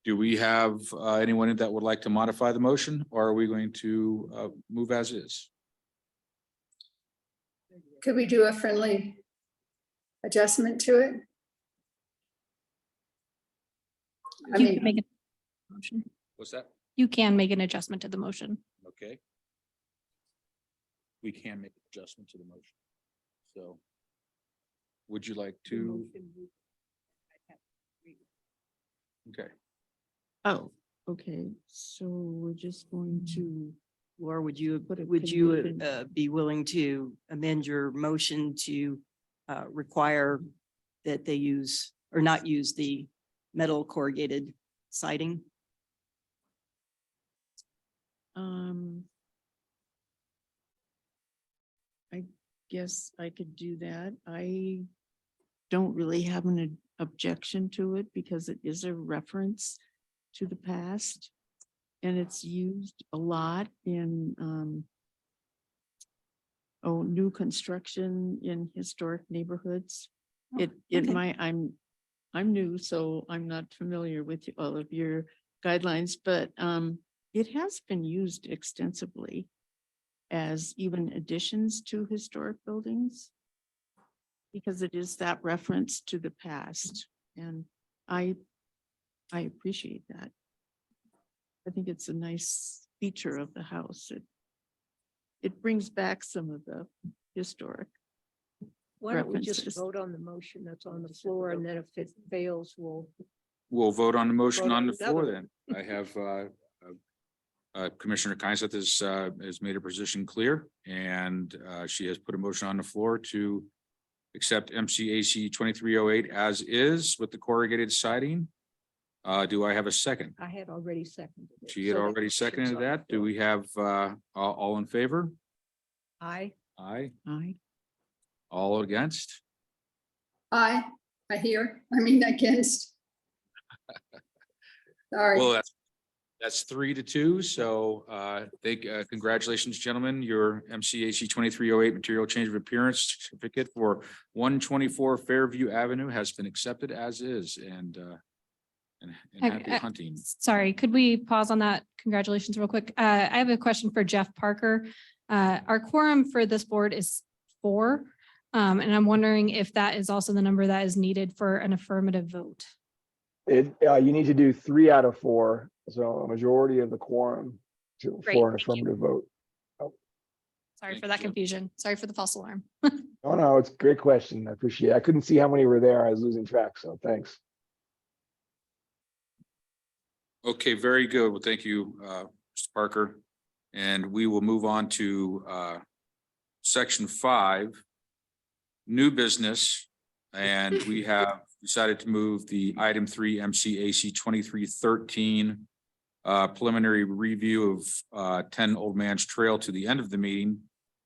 Do we have anyone that would like to modify the motion, or are we going to move as is? Could we do a friendly adjustment to it? I You mean, can make a motion. What's that? You can make an adjustment to the motion. Okay. We can make an adjustment to the motion. So would you like to? Okay. Oh, okay. So we're just going to, Or would you Put a be willing to amend your motion to require that they use or not use the metal corrugated siding? I guess I could do that. I don't really have an objection to it because it is a reference to the past. And it's used a lot in new construction in historic neighborhoods. Oh, okay. I'm new, so I'm not familiar with all of your guidelines, but it has been used extensively as even additions to historic buildings, because it is that reference to the past, and I appreciate that. I think it's a nice feature of the house. It brings back some of the historic. why don't we just References. vote on the motion that's on the floor, and then if it fails, we'll. We'll vote on the motion Vote on on the the floor other. then. I have Commissioner Kainseth has made her position clear, and she has put a motion on the floor to accept MCAC 2308 as is with the corrugated siding. Do I have a second? I had already seconded it. She had so already motion's seconded on the that. Do floor. we have all in favor? Aye. Aye. I All against? I mean, against. Sorry. Well, that's 3-2. So congratulations, gentlemen. Your MCAC 2308 material change of appearance certificate for 124 Fairview Avenue has been accepted as is. And and happy hunting. Sorry, could we pause on that? Congratulations real quick. I have a question for Jeff Parker. Our quorum for this board is 4. And I'm wondering if that is also the number that is needed for an affirmative vote. You need to do 3 out of 4, so a majority of the quorum Great, for an thank you. affirmative vote. Sorry Thank for that you. confusion. Sorry for the false alarm. Oh, no, it's a great question. I appreciate it. I couldn't see how many were there. I was losing track, so thanks. Okay, very good. Well, thank you, Mr. Parker. And we will move on to section 5, new business. And we have decided to move the item 3 MCAC 2313 preliminary review of 10 Old Man's Trail to the end of the meeting,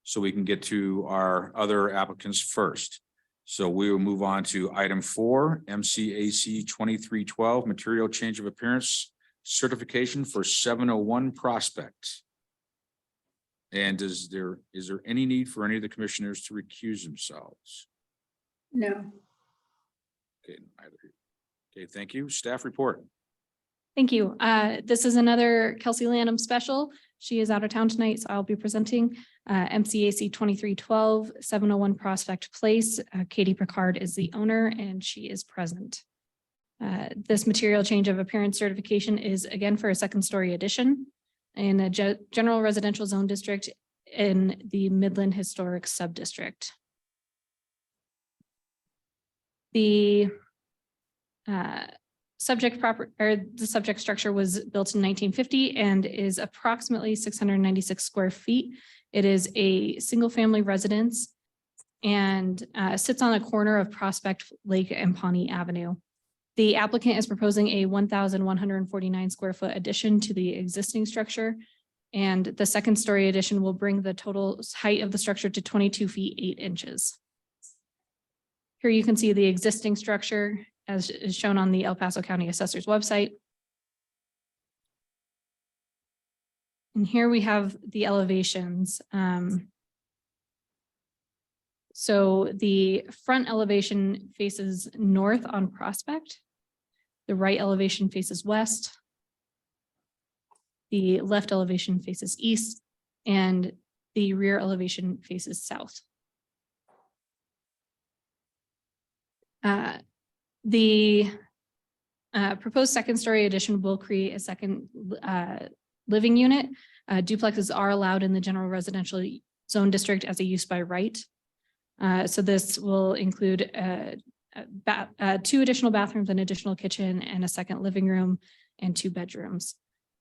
so we can get to our other applicants first. So we will move on to item 4, MCAC 2312, material change of appearance certification for 701 Prospect. And is there any need for any of the commissioners to recuse themselves? No. Okay, neither. Okay, thank you. Staff report. Thank you. This is another Kelsey Lanham special. She is out of town tonight, so I'll be presenting MCAC 2312, 701 Prospect Place. Katie Picard is the owner and she is present. This material change of appearance certification is again for a 2nd-story addition in a general residential zone district in the Midland Historic Subdistrict. The the subject structure was built in 1950 and is approximately 696 square feet. It is a single-family residence and sits on a corner of Prospect Lake and Pawnee Avenue. The applicant is proposing a 1,149 square foot addition to the existing structure. And the 2nd-story addition will bring the total height of the structure to 22 feet 8 inches. Here you can see the existing structure as is shown on the El Paso County Assessor's website. And here we have the elevations. So the front elevation faces north on Prospect. The right elevation faces west. The left elevation faces east, and the rear elevation faces south. The proposed 2nd-story addition will create a 2nd living unit. Duplexes are allowed in the general residential zone district as a use by right. So this will include 2 additional bathrooms, an additional kitchen, and a 2nd living room and 2 bedrooms.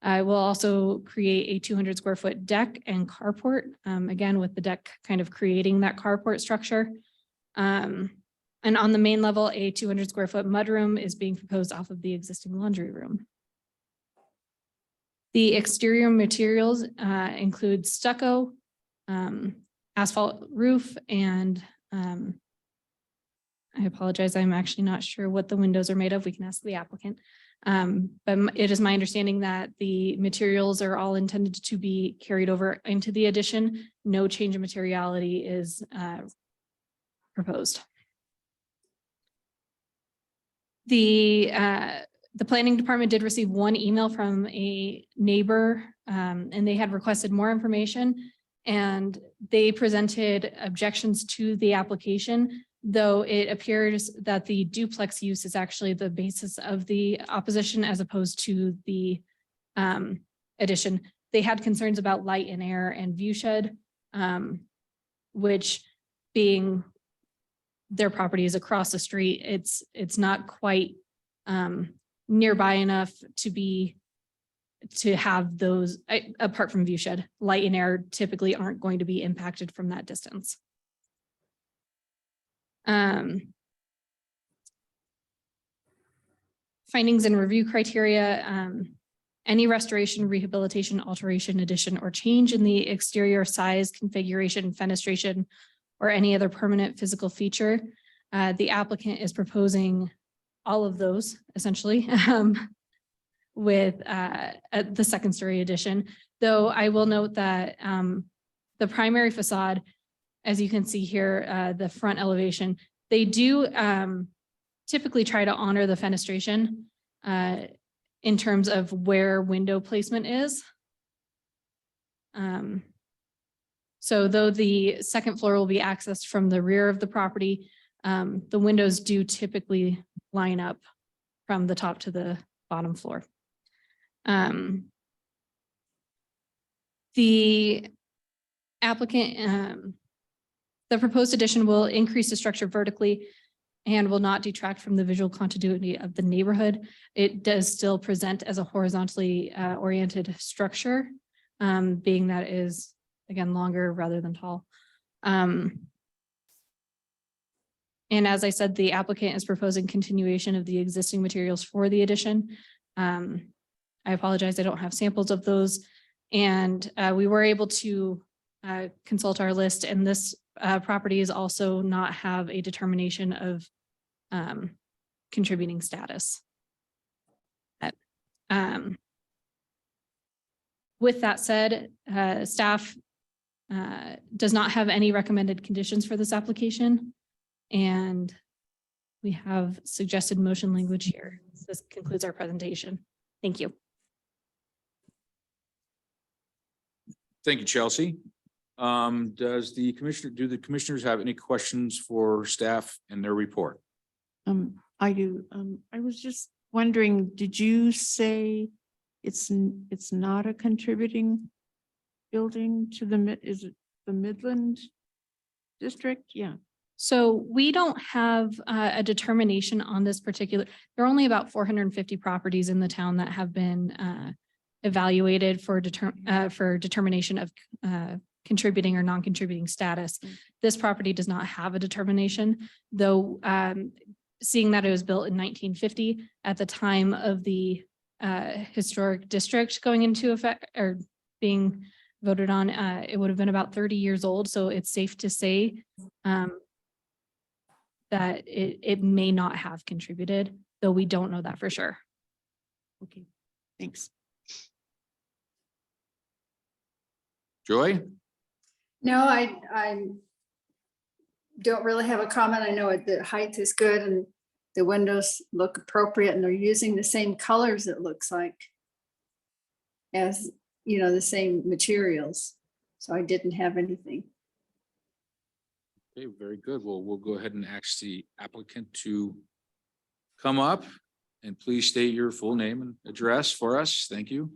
I will also create a 200 square foot deck and carport, again, with the deck kind of creating that carport structure. And on the main level, a 200 square foot mudroom is being proposed off of the existing laundry room. The exterior materials include stucco, asphalt roof, and I apologize, I'm actually not sure what the windows are made of. We can ask the applicant. But it is my understanding that the materials are all intended to be carried over into the addition. No change in materiality is proposed. The planning department did receive 1 email from a neighbor, and they had requested more information, and they presented objections to the application, though it appears that the duplex use is actually the basis of the opposition as opposed to the addition. They had concerns about light and air and view shed, which being their property is across the street, it's not quite nearby enough to have those, apart from view shed. Light and air typically aren't going to be impacted from that distance. Findings and review criteria, any restoration, rehabilitation, alteration, addition, or change in the exterior size, configuration, fenestration, or any other permanent physical feature. The applicant is proposing all of those essentially with the 2nd-story addition, though I will note that the primary facade, as you can see here, the front elevation, they do typically try to honor the fenestration. in terms of where window placement is. So though the second floor will be accessed from the rear of the property, the windows do typically line up from the top to the bottom floor. The applicant, the proposed addition will increase the structure vertically and will not detract from the visual continuity of the neighborhood. It does still present as a horizontally oriented structure, being that it is, again, longer rather than tall. And as I said, the applicant is proposing continuation of the existing materials for the addition. I apologize, I don't have samples of those. And we were able to consult our list, and this property is also not have a determination of contributing status. With that said, staff does not have any recommended conditions for this application. And we have suggested motion language here. This concludes our presentation. Thank you. Thank you, Chelsea. Do the commissioners have any questions for staff and their report? I do. I was just wondering, did you say it's not a contributing building to is it the Midland District? Yeah. So we don't have a determination on this particular, there are only about 450 properties in the town that have been evaluated for determination of contributing or non-contributing status. This property does not have a determination, though seeing that it was built in 1950 at the time of the historic district going into effect or being voted on, it would have been about 30 years old. So it's safe to say that it may not have contributed, though we don't know that for sure. Okay, thanks. Joy? No, I don't really have a comment. I know the height is good and the windows look appropriate and they're using the same colors, it looks like, as, you know, the same materials. So I didn't have anything. Okay, very good. Well, we'll go ahead and ask the applicant to come up and please state your full name and address for us. Thank you.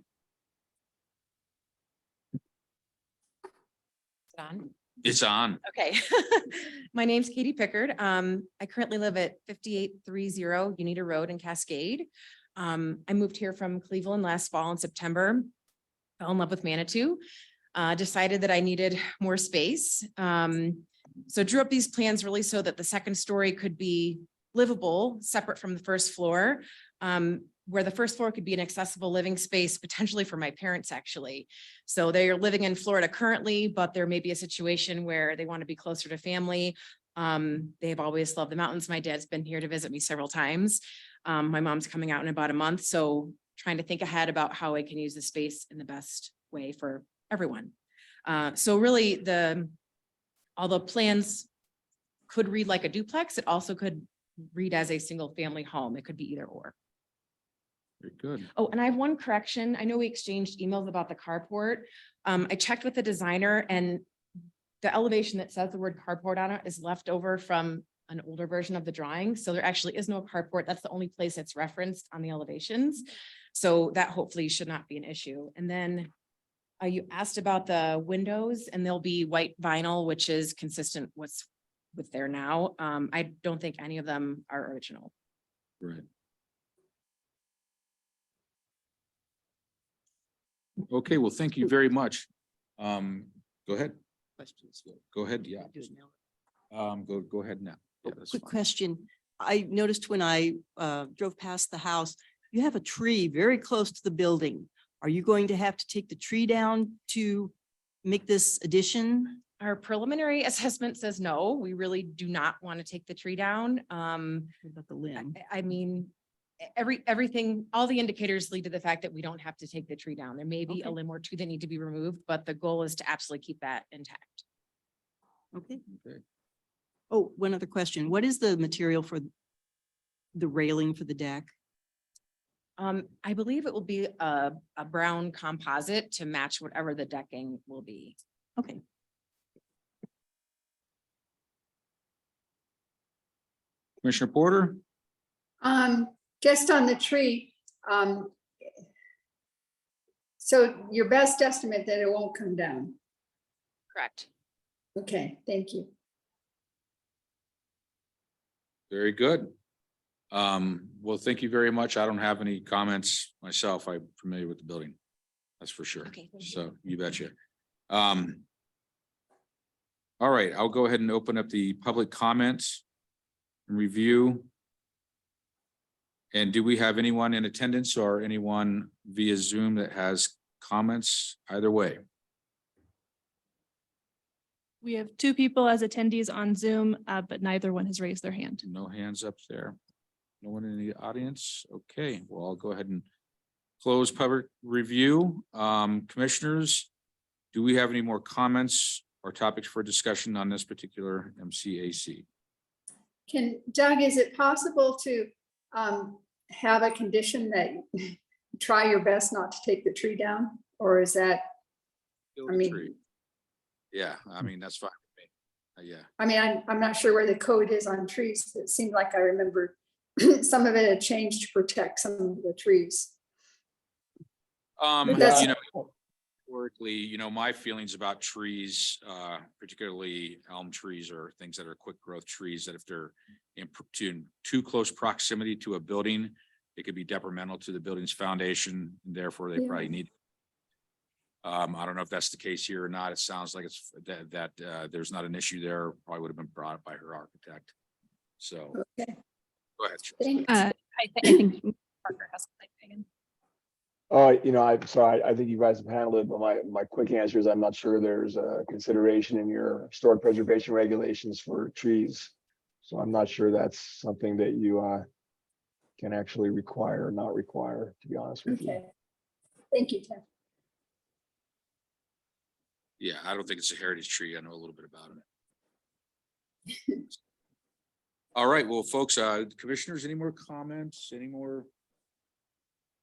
On. It's on. Okay. My name's Katie Pickard. I currently live at 5830 Unita Road in Cascade. I moved here from Cleveland last fall in September, fell in love with Manitou, decided that I needed more space. So drew up these plans really so that the second story could be livable, separate from the first floor, where the first floor could be an accessible living space, potentially for my parents, actually. So they are living in Florida currently, but there may be a situation where they want to be closer to family. They've always loved the mountains. My dad's been here to visit me several times. My mom's coming out in about a month. So trying to think ahead about how I can use the space in the best way for everyone. So really all the plans could read like a duplex. It also could read as a single family home. It could be either or. Very good. Oh, and I have one correction. I know we exchanged emails about the carport. I checked with the designer and the elevation that says the word carport on it is left over from an older version of the drawing. So there actually is no carport. That's the only place it's referenced on the elevations. So that hopefully should not be an issue. And then you asked about the windows, and they'll be white vinyl, which is consistent with there now. I don't think any of them are original. Right. Okay, well, thank you very much. Go ahead. Questions? Go ahead, yeah. Do it now. Go ahead now. Yeah, that's Quick fine. question. I noticed when I drove past the house, you have a tree very close to the building. Are you going to have to take the tree down to make this addition? Our preliminary assessment says no, we really do not want to take the tree down. What about the limb? I mean, everything, all the indicators lead to the fact that we don't have to take the tree down. There may be a Okay. limb or two that need to be removed, but the goal is to absolutely keep that intact. Okay. Okay. Oh, one other question. What is the material for the railing for the deck? I believe it will be a brown composite to match whatever the decking will be. Okay. Commissioner Porter? Just on the tree, so your best estimate that it won't come down. Correct. Okay, thank you. Very good. Well, thank you very much. I don't have any comments myself. I'm familiar with the building. That's for sure. Okay, thank you. So you betcha. All right, I'll go ahead and open up the public comments and review. And do we have anyone in attendance or anyone via Zoom that has comments either way? We have 2 people as attendees on Zoom, but neither one has raised their hand. No hands up there. No one in the audience? Okay, well, I'll go ahead and close public review. Commissioners, do we have any more comments or topics for discussion on this particular MCAC? Doug, is it possible to have a condition that you try your best not to take the tree down? Or is that, Kill I the mean- tree. Yeah, I mean, that's fine with me. Yeah. I mean, I'm not sure where the code is on trees. It seemed like I remember some of it had changed to protect some of the trees. But that's- You know, historically, you know, my feelings about trees, particularly elm trees or things that are quick growth trees, that if they're in too close proximity to a building, it could be detrimental to the building's foundation, and therefore they probably need. I don't know if that's the case here or not. It sounds like it's that there's not an issue there. Probably would have been brought up by her architect. So. Okay. Go ahead. Thanks. I think Parker has something. You know, I'm sorry, I think you guys have handled it, but my quick answer is I'm not sure there's a consideration in your historic preservation regulations for trees. So I'm not sure that's something that you can actually require or not require, to be honest with you. Okay. Thank you, Tim. Yeah, I don't think it's a heritage tree. I know a little bit about it. All right, well, folks, commissioners, any more comments? Any more?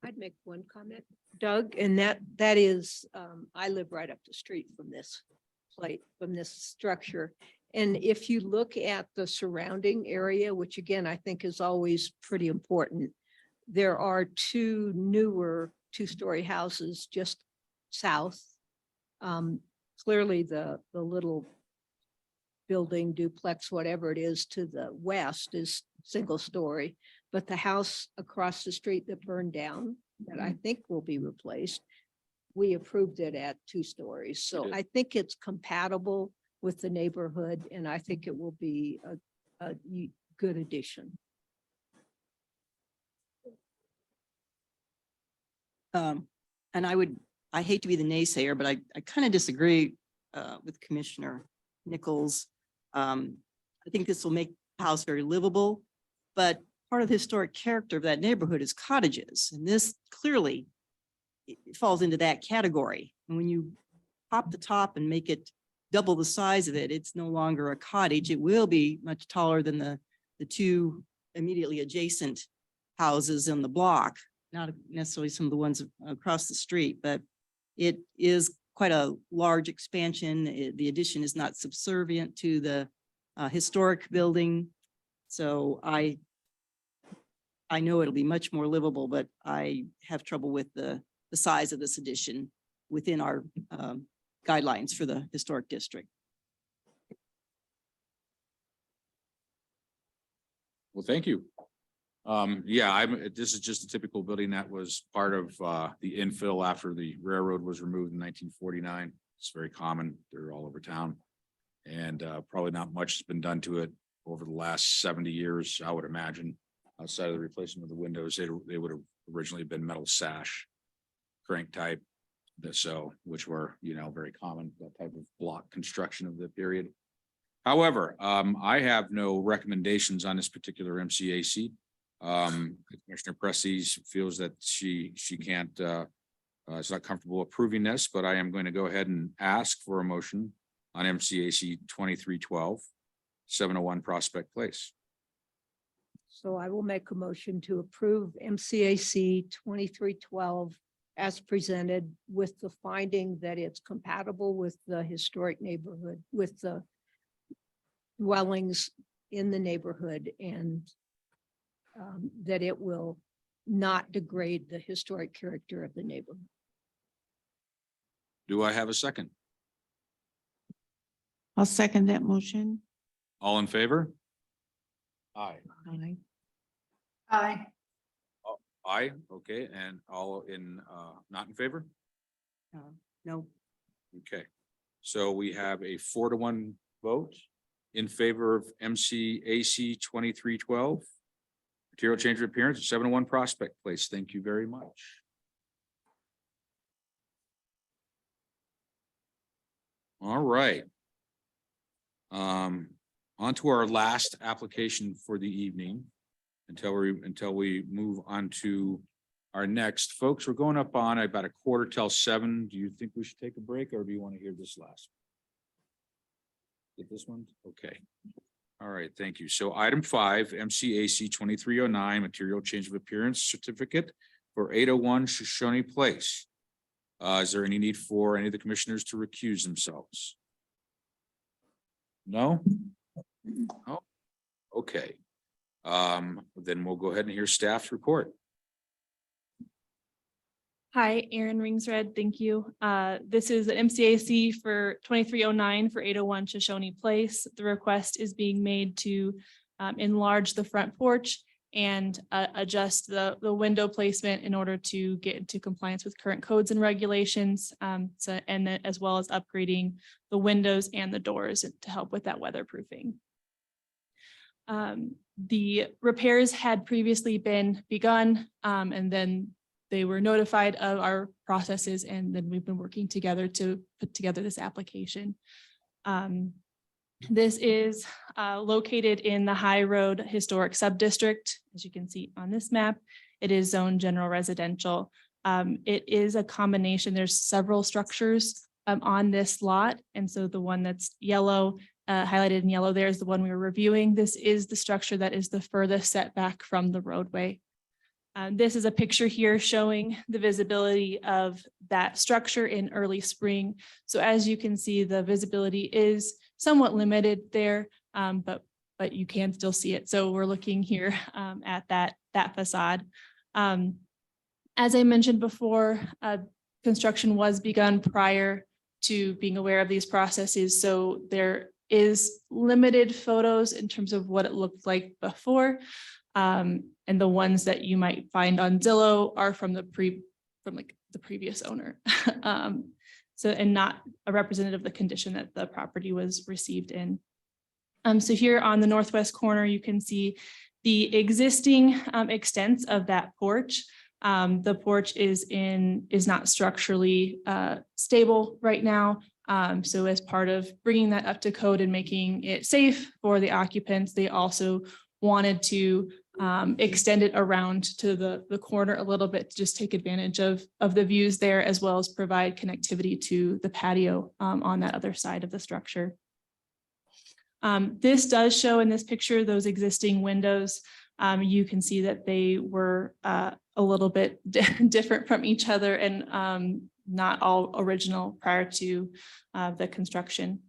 I'd make one comment, Doug, and that is, I live right up the street from this from this structure. And if you look at the surrounding area, which again, I think is always pretty important, there are 2 newer 2-story houses just south. Clearly the little building, duplex, whatever it is to the west is single story, but the house across the street that burned down, that I think will be replaced, we approved it at 2 stories. So did. I think it's compatible with the neighborhood, and I think it will be a good addition. And I hate to be the naysayer, but I kind of disagree with Commissioner Nichols. I think this will make the house very livable, but part of the historic character of that neighborhood is cottages. And this clearly it falls into that category. And when you pop the top and make it double the size of it, it's no longer a cottage. It will be much taller than the 2 immediately adjacent houses in the block, not necessarily some of the ones across the street, but it is quite a large expansion. The addition is not subservient to the historic building. So I know it'll be much more livable, but I have trouble with the size of this addition within our guidelines for the historic district. Well, thank you. Yeah, this is just a typical building that was part of the infill after the railroad was removed in 1949. It's very common. They're all over town. And probably not much has been done to it over the last 70 years, I would imagine. Outside of the replacement of the windows, they would have originally been metal sash, crank type, which were, you know, very common, that type of block construction of the period. However, I have no recommendations on this particular MCAC. Commissioner Prestes feels that she can't, is not comfortable approving this, but I am going to go ahead and ask for a motion on MCAC 2312, 701 Prospect Place. So I will make a motion to approve MCAC 2312 as presented with the finding that it's compatible with the historic neighborhood, with the dwellings in the neighborhood, and that it will not degrade the historic character of the neighborhood. Do I have a second? I'll second that motion. All in favor? Aye. Aye. Aye. Aye, okay, and all in, not in favor? No, Okay, so we have a 4-1 vote in favor of MCAC 2312. Material change of appearance, 701 Prospect Place. Thank you very much. All right. On to our last application for the evening. Until we move on to our next. Folks, we're going up on about 6:45. Do you think we should take a break, or do you want to hear this last? Get this one? Okay. All right, thank you. So item 5, MCAC 2309, material change of appearance certificate for 801 Shoshone Place. Is there any need for any of the commissioners to recuse themselves? No? Oh, okay. Then we'll go ahead and hear staff's report. Hi, Erin Ringsred. Thank you. This is an MCAC for 2309 for 801 Shoshone Place. The request is being made to enlarge the front porch and adjust the window placement in order to get into compliance with current codes and regulations. And then as well as upgrading the windows and the doors to help with that weatherproofing. The repairs had previously been begun, and then they were notified of our processes, and then we've been working together to put together this application. This is located in the High Road Historic Subdistrict. As you can see on this map, it is zoned general residential. It is a combination. There's several structures on this lot, and so the one that's yellow, highlighted in yellow there is the one we were reviewing. This is the structure that is the furthest setback from the roadway. This is a picture here showing the visibility of that structure in early spring. So as you can see, the visibility is somewhat limited there, but you can still see it. So we're looking here at that facade. As I mentioned before, construction was begun prior to being aware of these processes. So there is limited photos in terms of what it looked like before. And the ones that you might find on Zillow are from the previous owner. So, and not a representative of the condition that the property was received in. So here on the northwest corner, you can see the existing extents of that porch. The porch is not structurally stable right now. So as part of bringing that up to code and making it safe for the occupants, they also wanted to extend it around to the corner a little bit to just take advantage of the views there, as well as provide connectivity to the patio on that other side of the structure. This does show in this picture those existing windows. You can see that they were a little bit different from each other and not all original prior to the construction.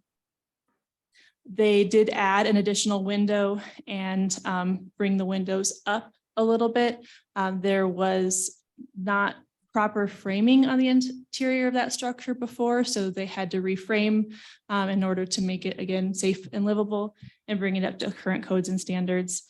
They did add an additional window and bring the windows up a little bit. There was not proper framing on the interior of that structure before, so they had to reframe in order to make it, again, safe and livable and bring it up to current codes and standards.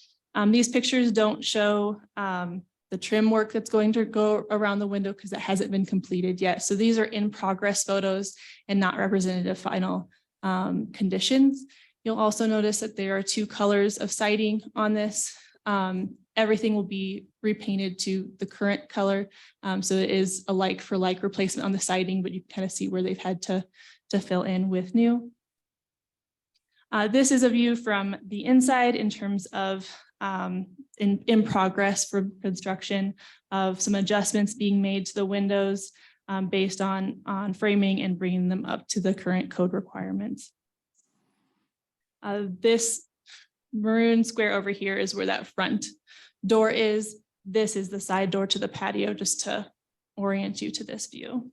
These pictures don't show the trim work that's going to go around the window because that hasn't been completed yet. So these are in progress photos and not representative final conditions. You'll also notice that there are 2 colors of siding on this. Everything will be repainted to the current color. So it is a like for like replacement on the siding, but you kind of see where they've had to fill in with new. This is a view from the inside in terms of in progress for construction of some adjustments being made to the windows based on framing and bringing them up to the current code requirements. This maroon square over here is where that front door is. This is the side door to the patio, just to orient you to this view.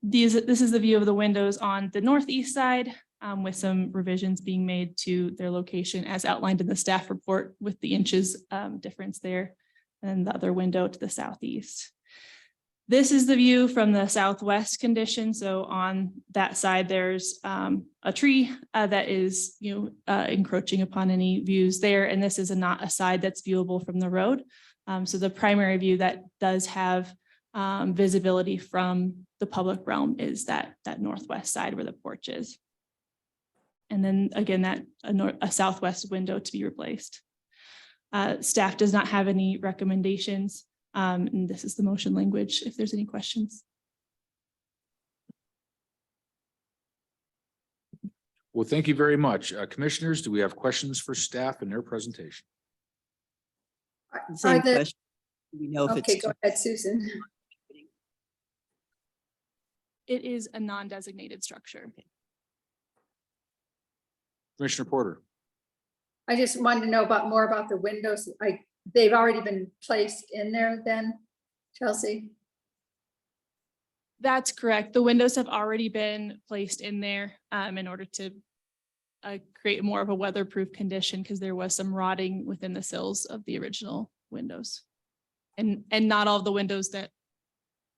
This is the view of the windows on the northeast side, with some revisions being made to their location as outlined in the staff report with the inches difference there, and the other window to the southeast. This is the view from the southwest condition. So on that side, there's a tree that is encroaching upon any views there. And this is not a side that's viewable from the road. So the primary view that does have visibility from the public realm is that northwest side where the porch is. And then again, a southwest window to be replaced. Staff does not have any recommendations. And this is the motion language, if there's any questions. Well, thank you very much. Commissioners, do we have questions for staff in their presentation? Same the- question. Do we know if Okay, it's? go ahead, Susan. It is a non-designated structure. Commissioner Porter. I just wanted to know more about the windows. They've already been placed in there then, Chelsea? That's correct. The windows have already been placed in there in order to create more of a weatherproof condition, because there was some rotting within the sills of the original windows. And not all of the windows that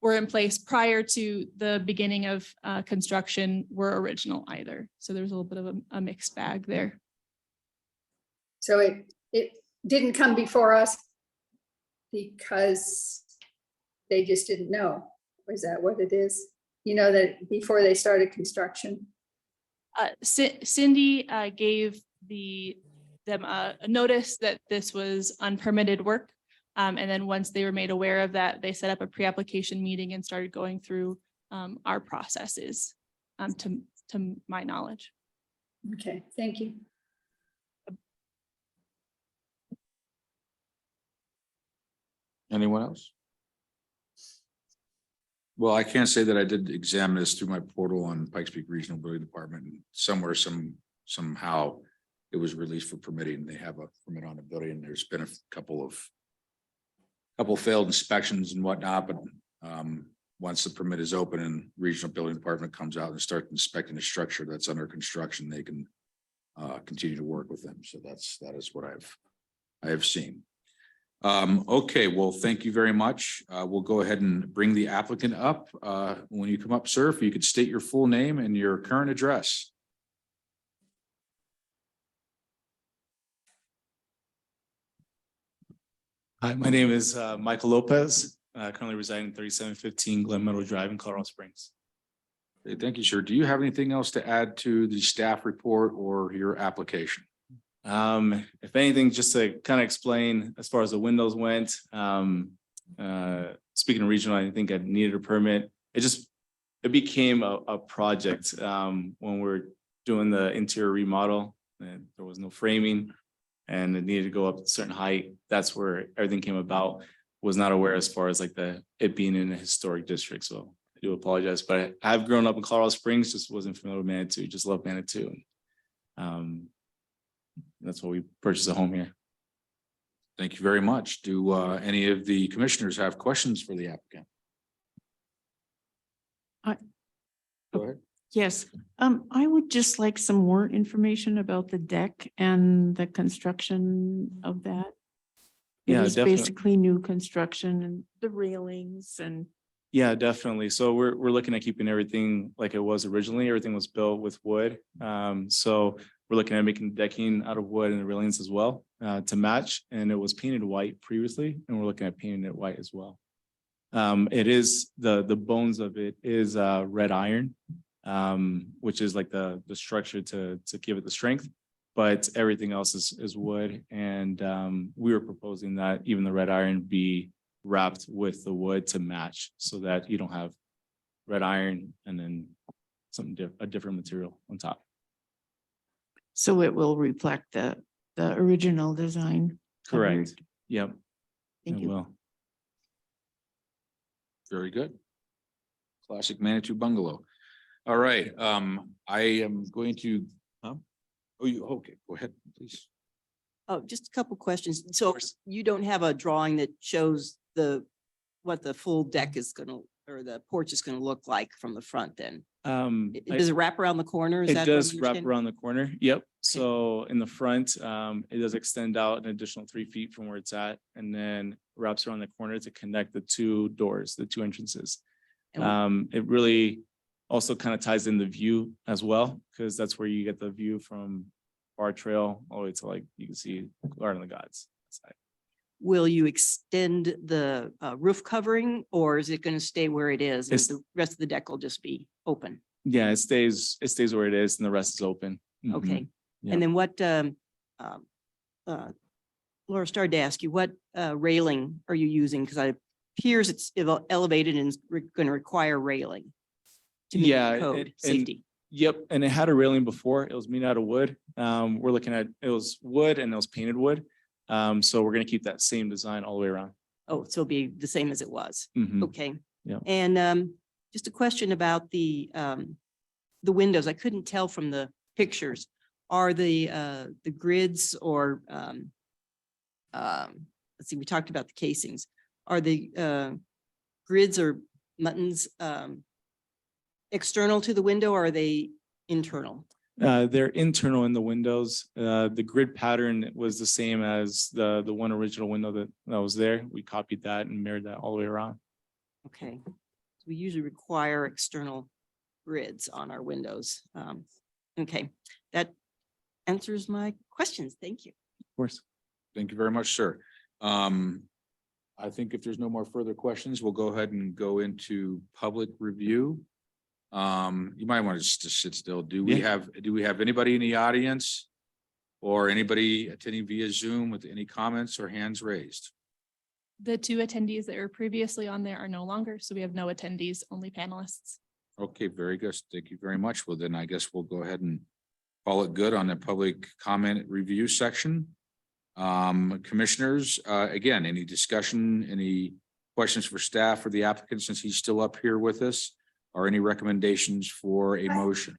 were in place prior to the beginning of construction were original either. So there's a little bit of a mixed bag there. So it didn't come before us because they just didn't know. Is that what it is? You know, that before they started construction? Cindy gave them a notice that this was unpermitted work. And then once they were made aware of that, they set up a pre-application meeting and started going through our processes, to my knowledge. Okay, thank you. Anyone else? Well, I can't say that I did examine this through my portal on Pikes Peak Regional Building Department. And somewhere, somehow it was released for permitting. They have a permit on the building. And there's been a couple failed inspections and whatnot, but once the permit is open and Regional Building Department comes out and starts inspecting the structure that's under construction, they can continue to work with them. So that is what I have seen. Okay, well, thank you very much. We'll go ahead and bring the applicant up. When you come up, sir, if you could state your full name and your current address. Hi, my name is Michael Lopez, currently residing in 3715 Glen Meadow Drive in Colorado Springs. Okay, thank you, sir. Do you have anything else to add to the staff report or your application? If anything, just to kind of explain as far as the windows went, speaking of regional, I think I needed a permit. It became a project when we're doing the interior remodel, and there was no framing and it needed to go up a certain height. That's where everything came about. Was not aware as far as like it being in a historic district. So I do apologize, but I've grown up in Colorado Springs, just wasn't familiar with Manitou, just love Manitou. That's why we purchased a home here. Thank you very much. Do any of the commissioners have questions for the applicant? Go ahead. Yes, I would just like some more information about the deck and the construction of that. It Yeah, is definitely. basically new construction and the railings and. Yeah, definitely. So we're looking at keeping everything like it was originally. Everything was built with wood. So we're looking at making decking out of wood and the railings as well to match. And it was painted white previously, and we're looking at painting it white as well. It is the bones of it is red iron, which is like the structure to give it the strength. But everything else is wood, and we were proposing that even the red iron be wrapped with the wood to match, so that you don't have red iron and then a different material on top. So it will reflect the original design. Correct. covered. Yep. Thank It you. will. Very good. Classic Manitou bungalow. All right, I am going to, go Oh, you, okay, go ahead, please. Oh, just a couple questions. So you don't have a drawing that shows what the full deck is gonna, or the porch is gonna look like from the front then? Does it wrap around the corner? Is It that what I'm does wrap understanding? around the corner. Yep. So in the front, it does extend out an additional 3 feet from where it's at, and then wraps around the corner to connect the two doors, the two entrances. And It really also kind of ties in the view as well, because that's where you get the view from Bar Trail all the way to, like, you can see Garden of the Gods side. will you extend the roof covering, or is it gonna stay where it is? And It's- the rest of the deck will just be open? Yeah, it stays where it is and the rest is open. Mhm. Okay. Yeah. And then what, Laura started to ask you, what railing are you using? Because it appears it's elevated and is going to require railing to meet Yeah, the code, and- safety. Yep, and it had a railing before. It was made out of wood. We're looking at, it was wood and it was painted wood. So we're gonna keep that same design all the way around. Oh, so it'll be the same as it was. Mhm. Okay. Yeah. And just a question about the windows. I couldn't tell from the pictures. Are the grids or let's see, we talked about the casings. Are the grids or muttons external to the window, or are they internal? They're internal in the windows. The grid pattern was the same as the one original window that was there. We copied that and mirrored that all the way around. Okay. We usually require external grids on our windows. Okay, that answers my questions. Thank you. Of course. Thank you very much, sir. I think if there's no more further questions, we'll go ahead and go into public review. You might want to just sit still. Do we have anybody in the audience or anybody attending via Zoom with any comments or hands raised? The two attendees that were previously on there are no longer, so we have no attendees, only panelists. Okay, very good. Thank you very much. Well, then I guess we'll go ahead and call it good on the public comment review section. Commissioners, again, any discussion, any questions for staff or the applicant since he's still up here with us? Or any recommendations for a motion?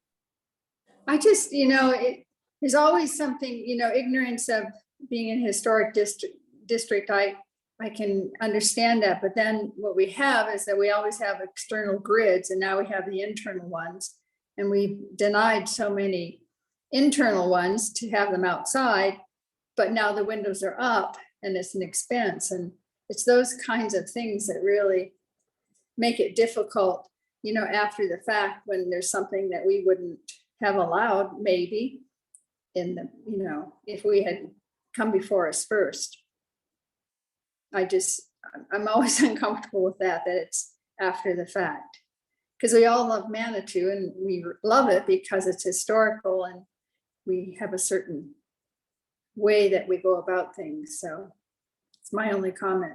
I just, there's always something, ignorance of being in historic district. I can understand that, but then what we have is that we always have external grids, and now we have the internal ones. And we denied so many internal ones to have them outside, but now the windows are up and it's an expense. And it's those kinds of things that really make it difficult, after the fact, when there's something that we wouldn't have allowed, maybe in the, if we had come before us first. I'm always uncomfortable with that it's after the fact. Because we all love Manitou and we love it because it's historical and we have a certain way that we go about things. So it's my only comment.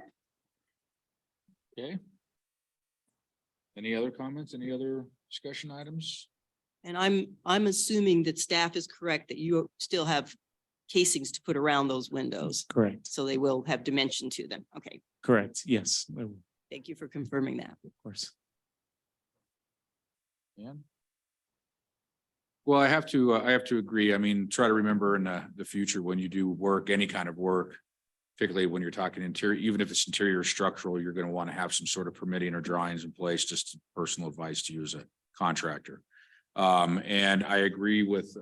Okay. Any other comments? Any other discussion items? And I'm assuming that staff is correct, that you still have casings to put around those windows, Correct. so they will have dimension to them. Okay, Correct. Yes, of thank you for confirming that. course. Yeah. Well, I have to agree. I mean, try to remember in the future when you do work, any kind of work, particularly when you're talking interior, even if it's interior structural, you're going to want to have some sort of permitting or drawings in place, just personal advice to you as a contractor. And I agree with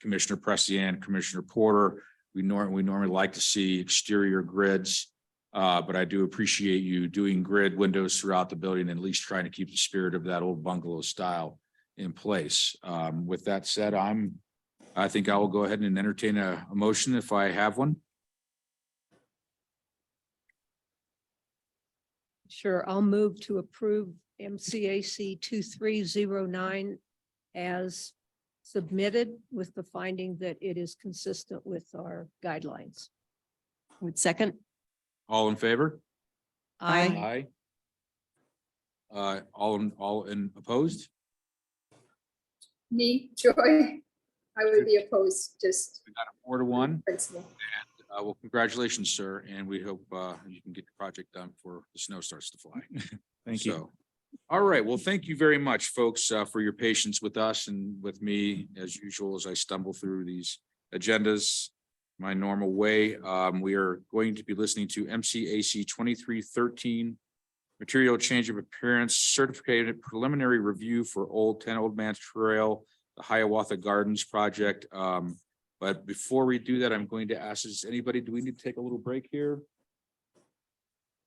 Commissioner Pressy and Commissioner Porter. We normally like to see exterior grids, but I do appreciate you doing grid windows throughout the building, and at least trying to keep the spirit of that old bungalow style in place. With that said, I think I will go ahead and entertain a motion if I have one. Sure, I'll move to approve MCAC 2309 as submitted, with the finding that it is consistent with our guidelines. Would second? All in favor? Aye. Aye. All in opposed? Me, Joy, I would be opposed, just We got a 4-1. principle. Well, congratulations, sir, and we hope you can get the project done before the snow starts to fly. Thank you. So, all right, well, thank you very much, folks, for your patience with us and with me, as usual, as I stumble through these agendas my normal way. We are going to be listening to MCAC 2313, material change of appearance, certificated preliminary review for Old Man's Trail, the Hiawatha Gardens project. But before we do that, I'm going to ask, do we need to take a little break here?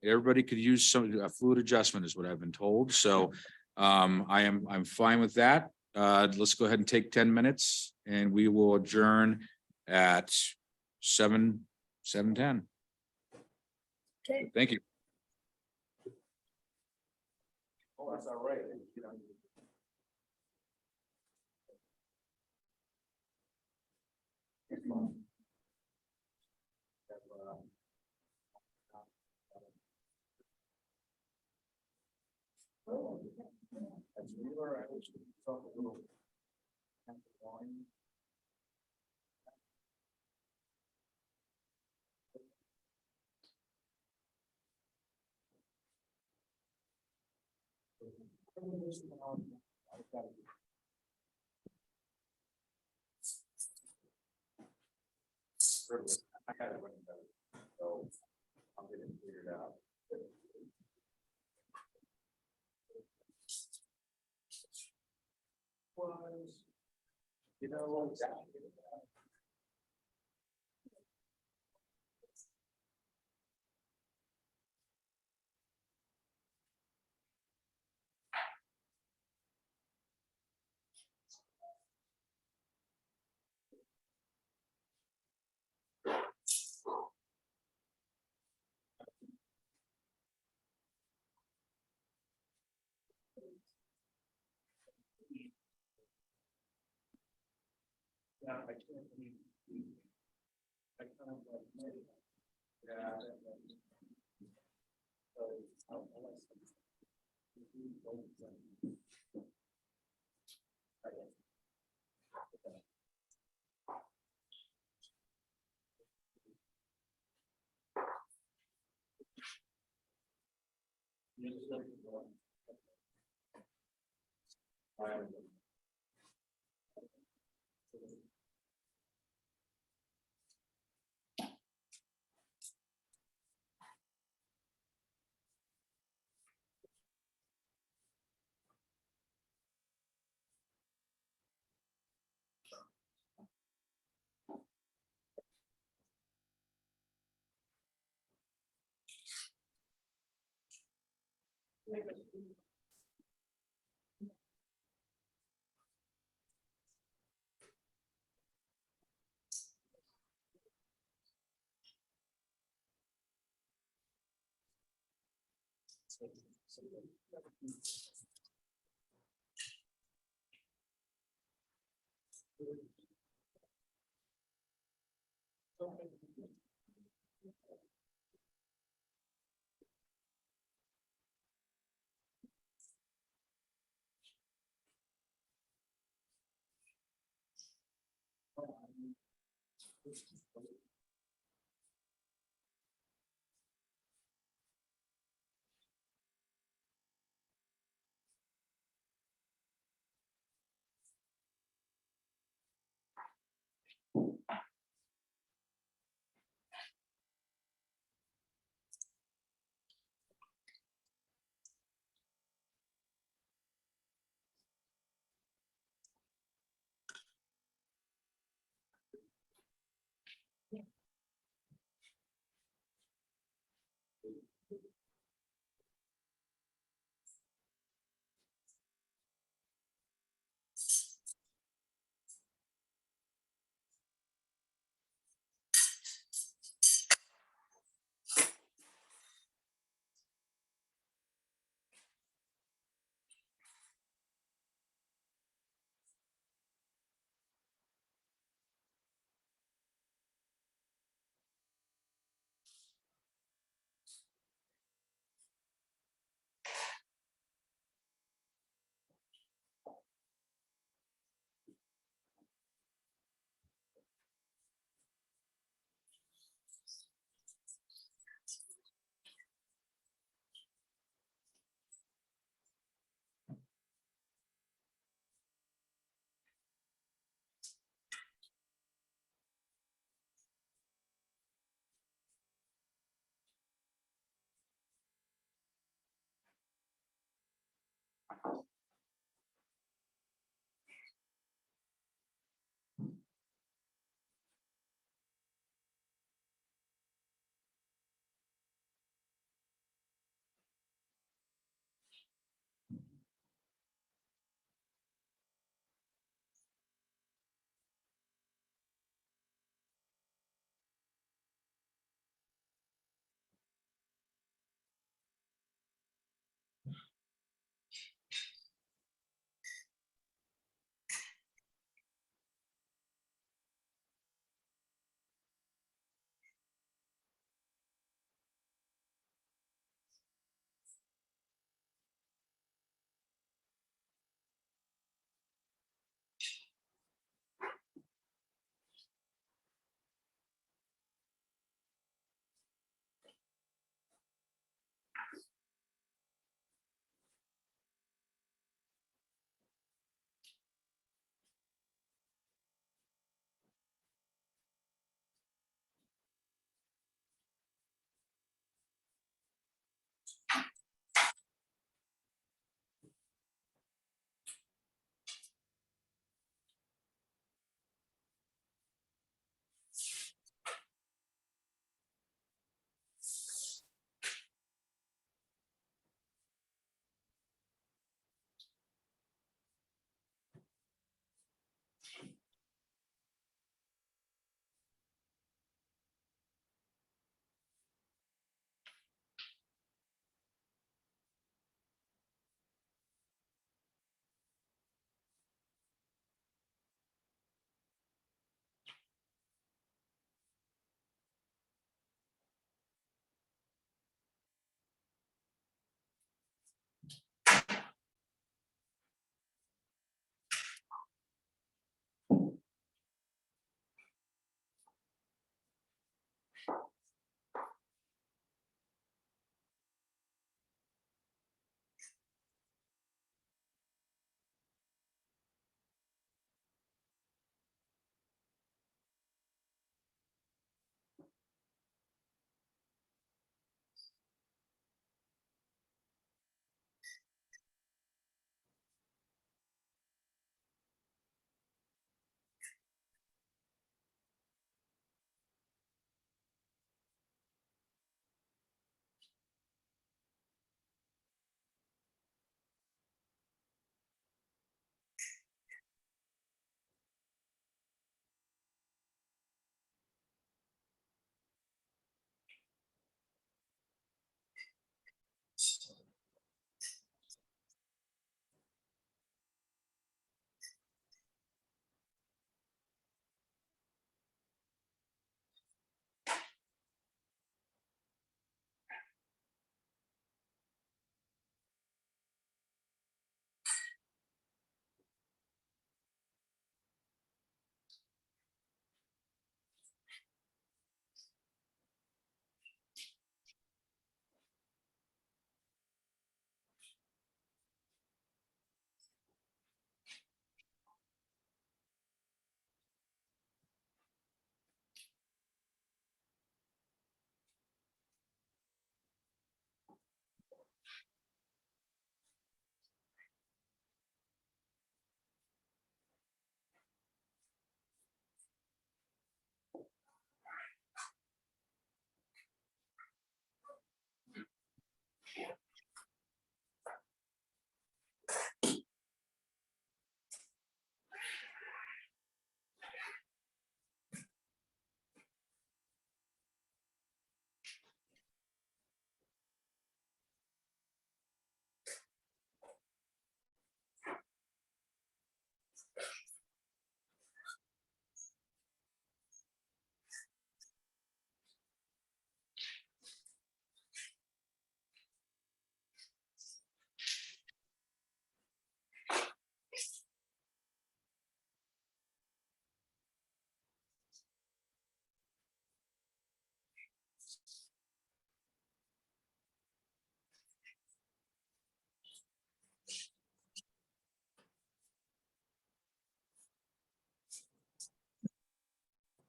Everybody could use a fluid adjustment is what I've been told. So I'm fine with that. Let's go ahead and take 10 minutes and we will adjourn at 7:10. Okay. Thank you. Oh, that's all right.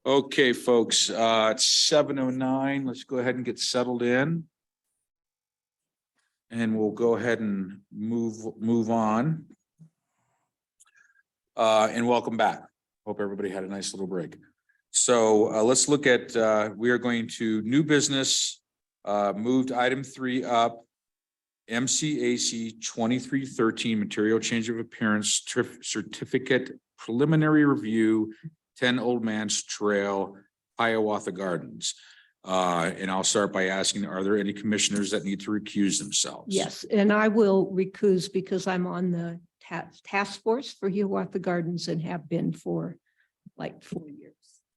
Okay, folks, it's 7:09. Let's go ahead and get settled in. And we'll go ahead and move on. And welcome back. Hope everybody had a nice little break. So let's look at, we are going to new business, moved item 3 up. MCAC 2313 material change of appearance certificate preliminary review, 10 Old Man's Trail, Hiawatha Gardens. And I'll start by asking, are there any commissioners that need to recuse themselves? Yes, and I will recuse because I'm on the task force for Hiawatha Gardens and have been for like 4 years.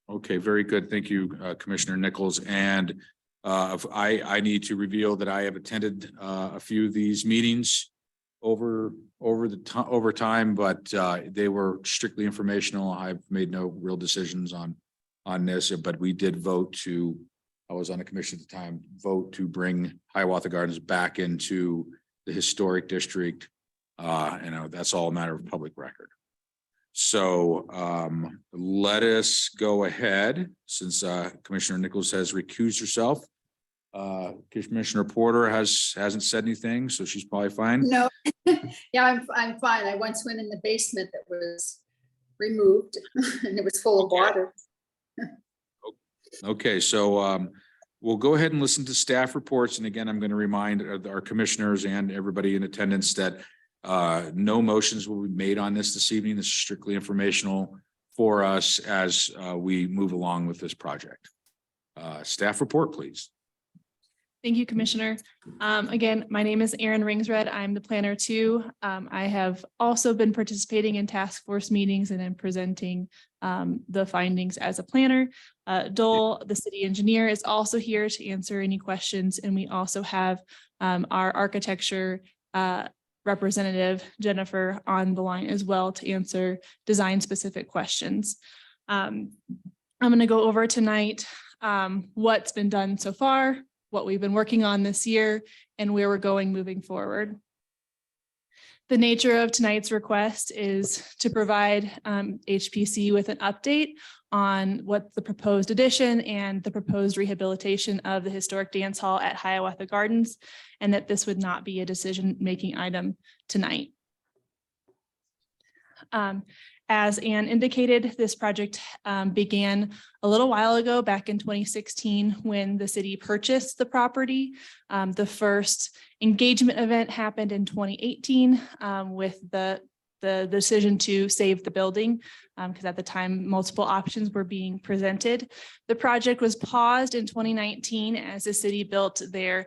Okay, very good. Thank you, Commissioner Nichols. And I need to reveal that I have attended a few of these meetings over time, but they were strictly informational. I've made no real decisions on this, but we did vote to, I was on a commission at the time, vote to bring Hiawatha Gardens back into the historic district. And that's all a matter of public record. So let us go ahead, since Commissioner Nichols has recused herself. Commissioner Porter hasn't said anything, so she's probably fine. No, yeah, I'm fine. I once went in the basement that was removed and it was full of water. Okay, so we'll go ahead and listen to staff reports. And again, I'm going to remind our commissioners and everybody in attendance that no motions will be made on this evening. This is strictly informational for us as we move along with this project. Staff report, please. Thank you, Commissioner. Again, my name is Erin Ringsred. I'm the planner 2. I have also been participating in task force meetings and in presenting the findings as a planner. Dole, the city engineer, is also here to answer any questions. And we also have our architecture representative, Jennifer, on the line as well to answer design specific questions. I'm going to go over tonight what's been done so far, what we've been working on this year, and where we're going moving forward. The nature of tonight's request is to provide HPC with an update on what the proposed addition and the proposed rehabilitation of the historic dance hall at Hiawatha Gardens, and that this would not be a decision-making item tonight. As Ann indicated, this project began a little while ago, back in 2016, when the city purchased the property. The first engagement event happened in 2018 with the decision to save the building, because at the time, multiple options were being presented. The project was paused in 2019 as the city built their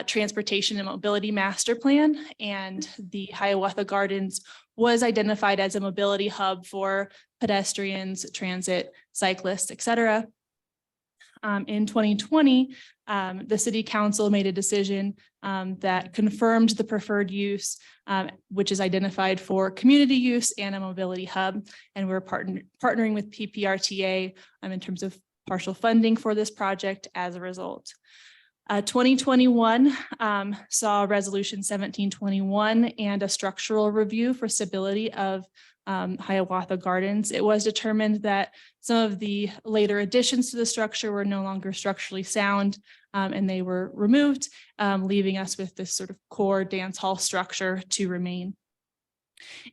transportation and mobility master plan, and the Hiawatha Gardens was identified as a mobility hub for pedestrians, transit, cyclists, et cetera. In 2020, the city council made a decision that confirmed the preferred use, which is identified for community use and a mobility hub. And we're partnering with PPRTA in terms of partial funding for this project as a result. 2021 saw resolution 1721 and a structural review for stability of Hiawatha Gardens. It was determined that some of the later additions to the structure were no longer structurally sound, and they were removed, leaving us with this sort of core dance hall structure to remain.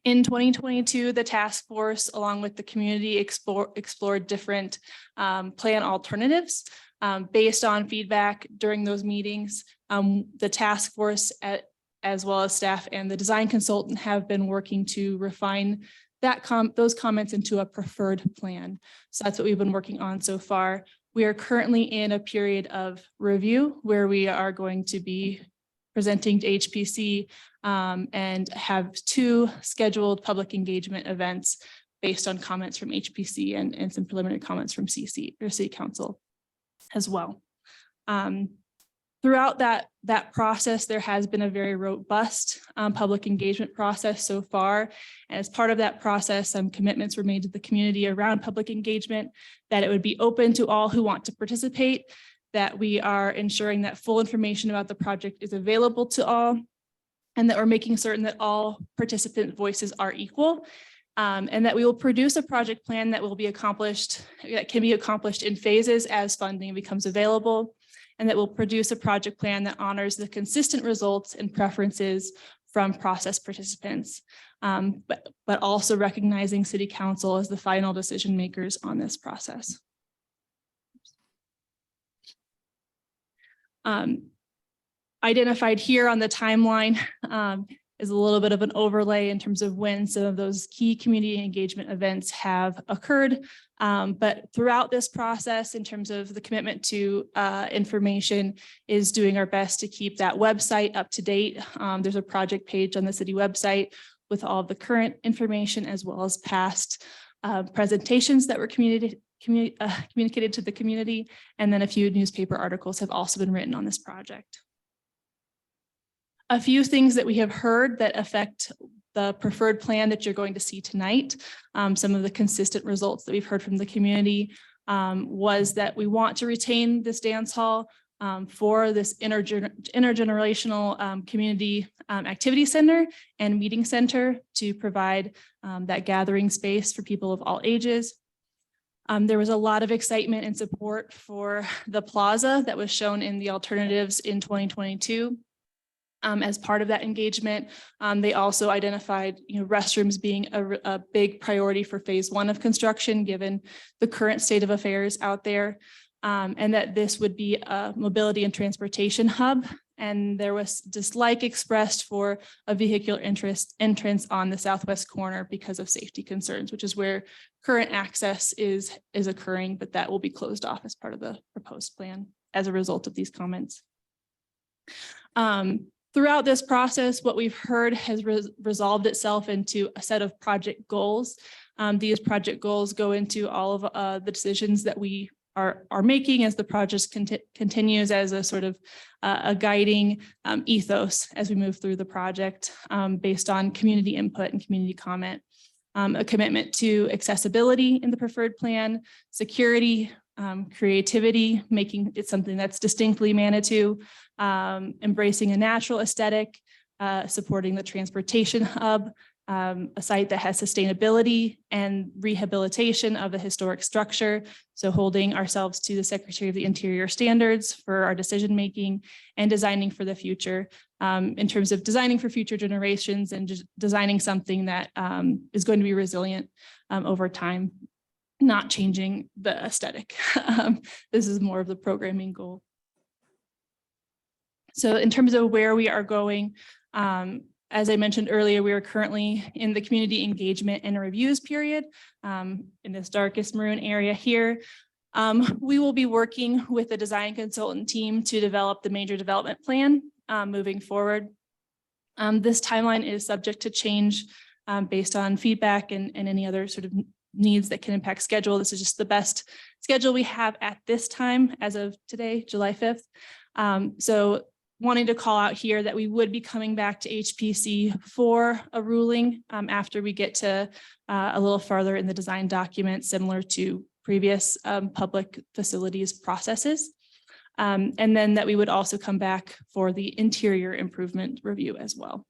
In 2022, the task force, along with the community, explored different plan alternatives. Based on feedback during those meetings, the task force as well as staff and the design consultant have been working to refine those comments into a preferred plan. So that's what we've been working on so far. We are currently in a period of review where we are going to be presenting to HPC and have 2 scheduled public engagement events based on comments from HPC and some preliminary comments from CC or City Council as well. Throughout that process, there has been a very robust public engagement process so far. And as part of that process, some commitments were made to the community around public engagement, that it would be open to all who want to participate, that we are ensuring that full information about the project is available to all, and that we're making certain that all participant voices are equal, And that we will produce a project plan that can be accomplished in phases as funding becomes available, and that will produce a project plan that honors the consistent results and preferences from process participants, but also recognizing City Council as the final decision makers on this process. Identified here on the timeline is a little bit of an overlay in terms of when some of those key community engagement events have occurred. But throughout this process, in terms of the commitment to information, is doing our best to keep that website up to date. There's a project page on the city website with all of the current information as well as past presentations that were communicated to the community. And then a few newspaper articles have also been written on this project. A few things that we have heard that affect the preferred plan that you're going to see tonight. Some of the consistent results that we've heard from the community was that we want to retain this dance hall for this intergenerational community activity center and meeting center to provide that gathering space for people of all ages. There was a lot of excitement and support for the plaza that was shown in the alternatives in 2022. As part of that engagement, they also identified, restrooms being a big priority for phase 1 of construction, given the current state of affairs out there, and that this would be a mobility and transportation hub. And there was dislike expressed for a vehicular entrance on the southwest corner because of safety concerns, which is where current access is occurring, but that will be closed off as part of the proposed plan as a result of these comments. Throughout this process, what we've heard has resolved itself into a set of project goals. These project goals go into all of the decisions that we are making as the project continues as a sort of a guiding ethos as we move through the project based on community input and community comment. A commitment to accessibility in the preferred plan, security, creativity, making it something that's distinctly Manitou, embracing a natural aesthetic, supporting the transportation hub, a site that has sustainability and rehabilitation of a historic structure. So holding ourselves to the Secretary of the Interior standards for our decision making and designing for the future in terms of designing for future generations and just designing something that is going to be resilient over time, not changing the aesthetic. This is more of the programming goal. So in terms of where we are going, as I mentioned earlier, we are currently in the community engagement and reviews period in this darkest maroon area here. We will be working with the design consultant team to develop the major development plan moving forward. This timeline is subject to change based on feedback and any other sort of needs that can impact schedule. This is just the best schedule we have at this time as of today, July 5th. So wanting to call out here that we would be coming back to HPC for a ruling after we get to a little farther in the design document, similar to previous public facilities processes. And then that we would also come back for the interior improvement review as well.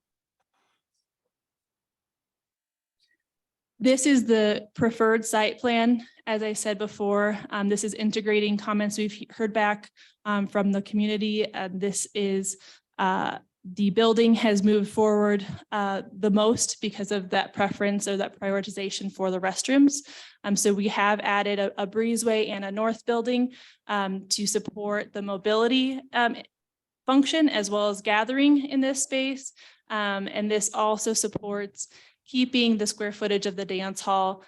This is the preferred site plan. As I said before, this is integrating comments we've heard back from the community. This is the building has moved forward the most because of that preference or that prioritization for the restrooms. So we have added a breezeway and a north building to support the mobility function as well as gathering in this space. And this also supports keeping the square footage of the dance hall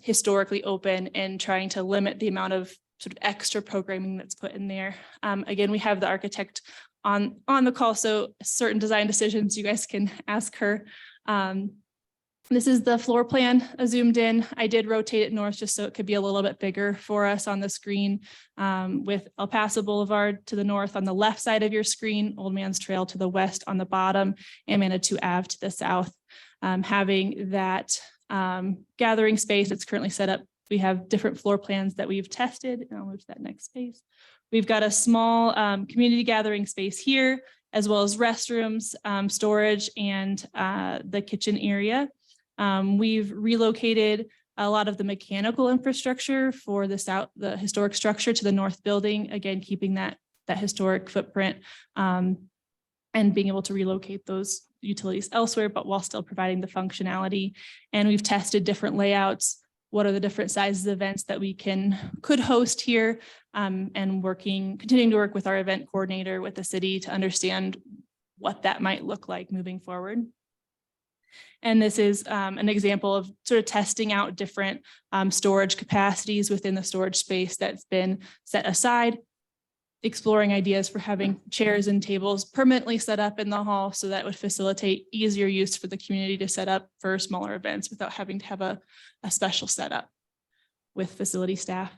historically open and trying to limit the amount of sort of extra programming that's put in there. Again, we have the architect on the call, so certain design decisions you guys can ask her. This is the floor plan zoomed in. I did rotate it north just so it could be a little bit bigger for us on the screen with El Paso Boulevard to the north on the left side of your screen, Old Man's Trail to the west on the bottom, and Manitou Ave to the south. Having that gathering space that's currently set up. We have different floor plans that we've tested. And I'll move to that next space. We've got a small community gathering space here, as well as restrooms, storage, and the kitchen area. We've relocated a lot of the mechanical infrastructure for the historic structure to the north building, again, keeping that historic footprint and being able to relocate those utilities elsewhere, but while still providing the functionality. And we've tested different layouts. What are the different sizes of events that we could host here, and continuing to work with our event coordinator with the city to understand what that might look like moving forward. And this is an example of sort of testing out different storage capacities within the storage space that's been set aside, exploring ideas for having chairs and tables permanently set up in the hall so that would facilitate easier use for the community to set up for smaller events without having to have a special setup with facility staff.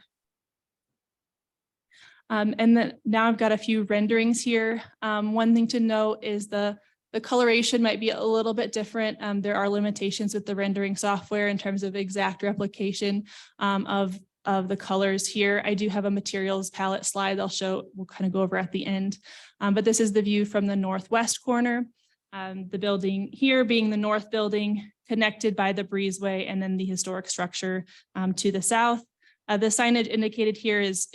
And then now I've got a few renderings here. One thing to note is the coloration might be a little bit different. There are limitations with the rendering software in terms of exact replication of the colors here. I do have a materials palette slide we'll kind of go over at the end. But this is the view from the northwest corner. The building here being the north building connected by the breezeway, and then the historic structure to the south. The signage indicated here is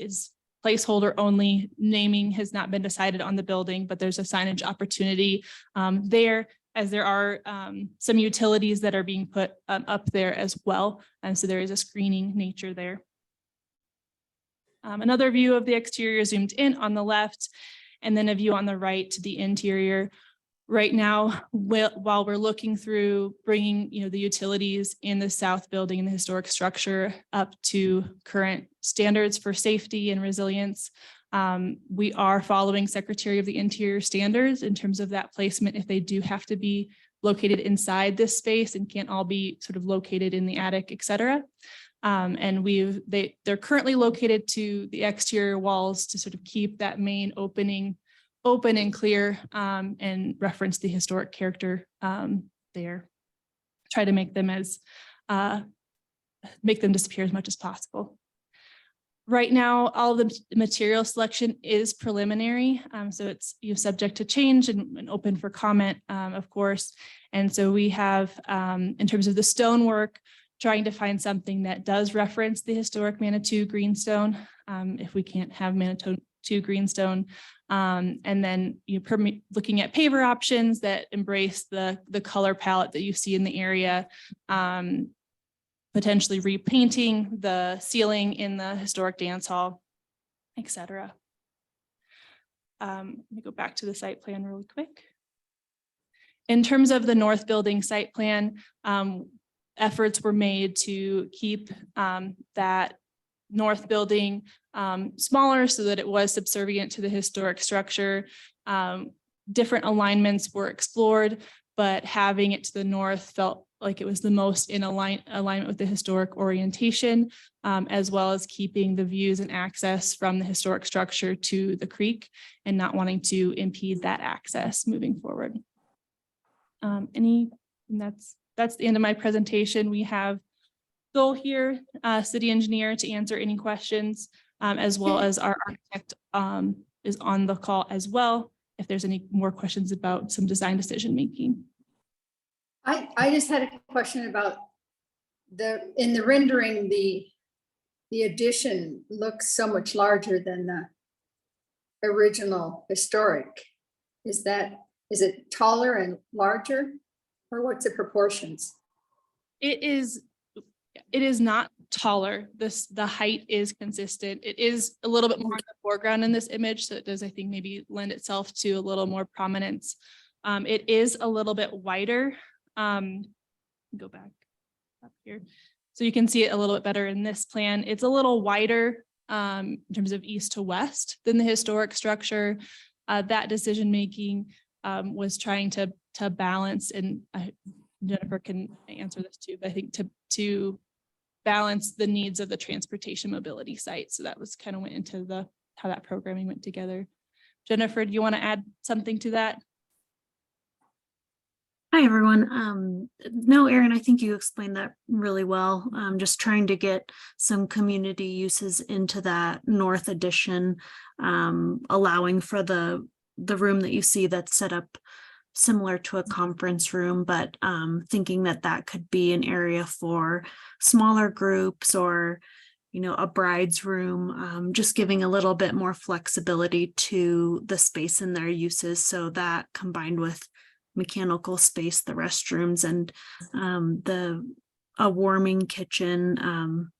placeholder only. Naming has not been decided on the building, but there's a signage opportunity there, as there are some utilities that are being put up there as well. And so there is a screening nature there. Another view of the exterior zoomed in on the left, and then a view on the right to the interior. Right now, while we're looking through bringing the utilities in the south building and the historic structure up to current standards for safety and resilience, we are following Secretary of the Interior standards in terms of that placement if they do have to be located inside this space and can't all be sort of located in the attic, et cetera. And they're currently located to the exterior walls to sort of keep that main opening open and clear, and reference the historic character there. Try to make them disappear as much as possible. Right now, all of the material selection is preliminary, so it's subject to change and open for comment, of course. And so we have, in terms of the stonework, trying to find something that does reference the historic Manitou greenstone, if we can't have Manitou greenstone, and then looking at paver options that embrace the color palette that you see in the area, potentially repainting the ceiling in the historic dance hall, et cetera. Let me go back to the site plan really quick. In terms of the north building site plan, efforts were made to keep that north building smaller so that it was subservient to the historic structure. Different alignments were explored, but having it to the north felt like it was the most in alignment with the historic orientation, as well as keeping the views and access from the historic structure to the creek and not wanting to impede that access moving forward. That's the end of my presentation. We have Phil here, city engineer, to answer any questions, as well as our architect is on the call as well, if there's any more questions about some design decision making. I just had a question about in the rendering, the addition looks so much larger than the original historic. Is it taller and larger, or what's the proportions? It is not taller. The height is consistent. It is a little bit more in the foreground in this image, so it does, I think, maybe lend itself to a little more prominence. It is a little bit wider. Go back up here. So you can see it a little bit better in this plan. It's a little wider in terms of east to west than the historic structure. That decision making was trying to balance, and Jennifer can answer this too, but I think to balance the needs of the transportation mobility site. So that was kind of went into how that programming went together. Jennifer, do you want to add something to that? Hi, everyone. No, Erin, I think you explained that really well. Just trying to get some community uses into that north addition, allowing for the room that you see that's set up similar to a conference room, but thinking that that could be an area for smaller groups or, you know, a bride's room, just giving a little bit more flexibility to the space and their uses. So that combined with mechanical space, the restrooms, and a warming kitchen.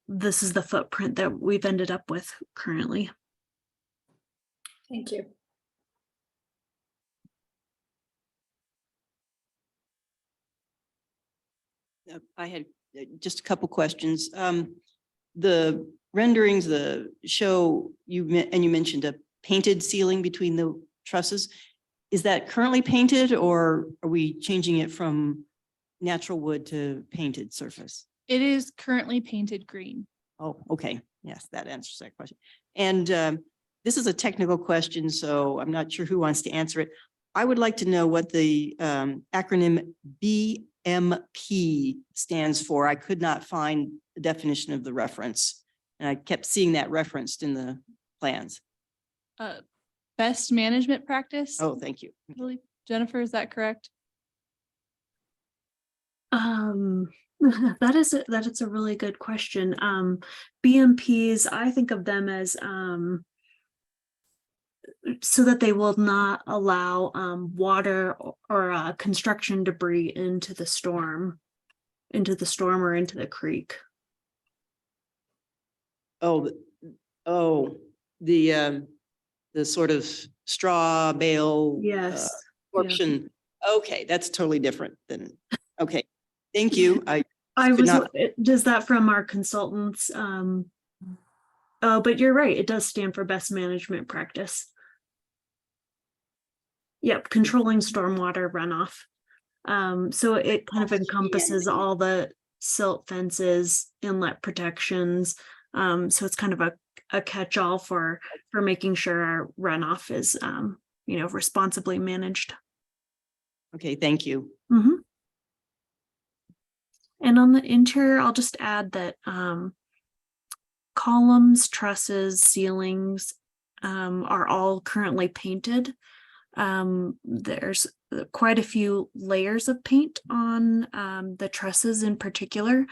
This is the footprint that we've ended up with currently. Thank you. I had just a couple questions. The renderings, the show you mentioned a painted ceiling between the trusses. Is that currently painted, or are we changing it from natural wood to painted surface? It is currently painted green. Oh, okay. Yes, that answers that question. And this is a technical question, so I'm not sure who wants to answer it. I would like to know what the acronym BMP stands for. I could not find the definition of the reference, and I kept seeing that referenced in the plans. Best management practice. Oh, thank you. I believe. Jennifer, is that correct? That is a really good question. BMPs, I think of them as so that they will not allow water or construction debris into the storm or into the creek. Oh, the sort of straw bale. Yes. Absorption. Okay, that's totally different than, okay. Thank you. Does that from our consultants? Oh, but you're right. It does stand for best management practice. Yep, controlling stormwater runoff. So it kind of encompasses all the silt fences, inlet protections. So it's kind of a catch-all for making sure our runoff is responsibly managed. Okay, thank you. Mm-hmm. And on the interior, I'll just add that columns, trusses, ceilings are all currently painted. There's quite a few layers of paint on the trusses in particular,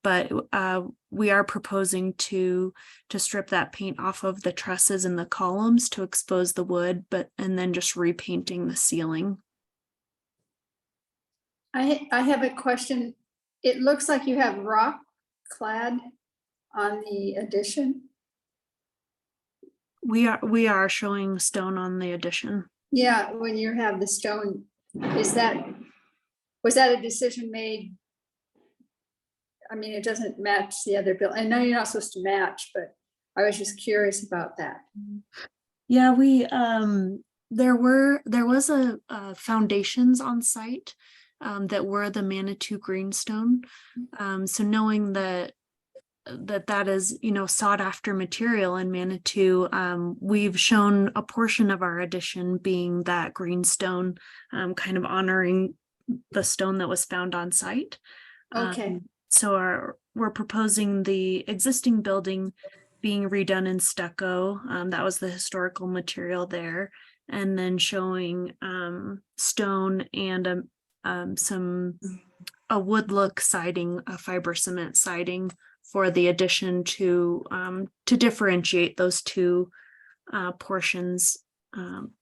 but we are proposing to strip that paint off of the trusses and the columns to expose the wood, and then just repainting the ceiling. I have a question. It looks like you have rock clad on the addition. We are showing stone on the addition. Yeah, when you have the stone, was that a decision made? I mean, it doesn't match the other bill. I know you're not supposed to match, but I was just curious about that. Yeah, there was a foundations on site that were the Manitou greenstone. So knowing that is, sought after material in Manitou, we've shown a portion of our addition being that greenstone, kind of honoring the stone that was found on site. Okay. So we're proposing the existing building being redone in stucco. That was the historical material there. And then showing stone and a wood look siding, a fiber cement siding for the addition to differentiate those two portions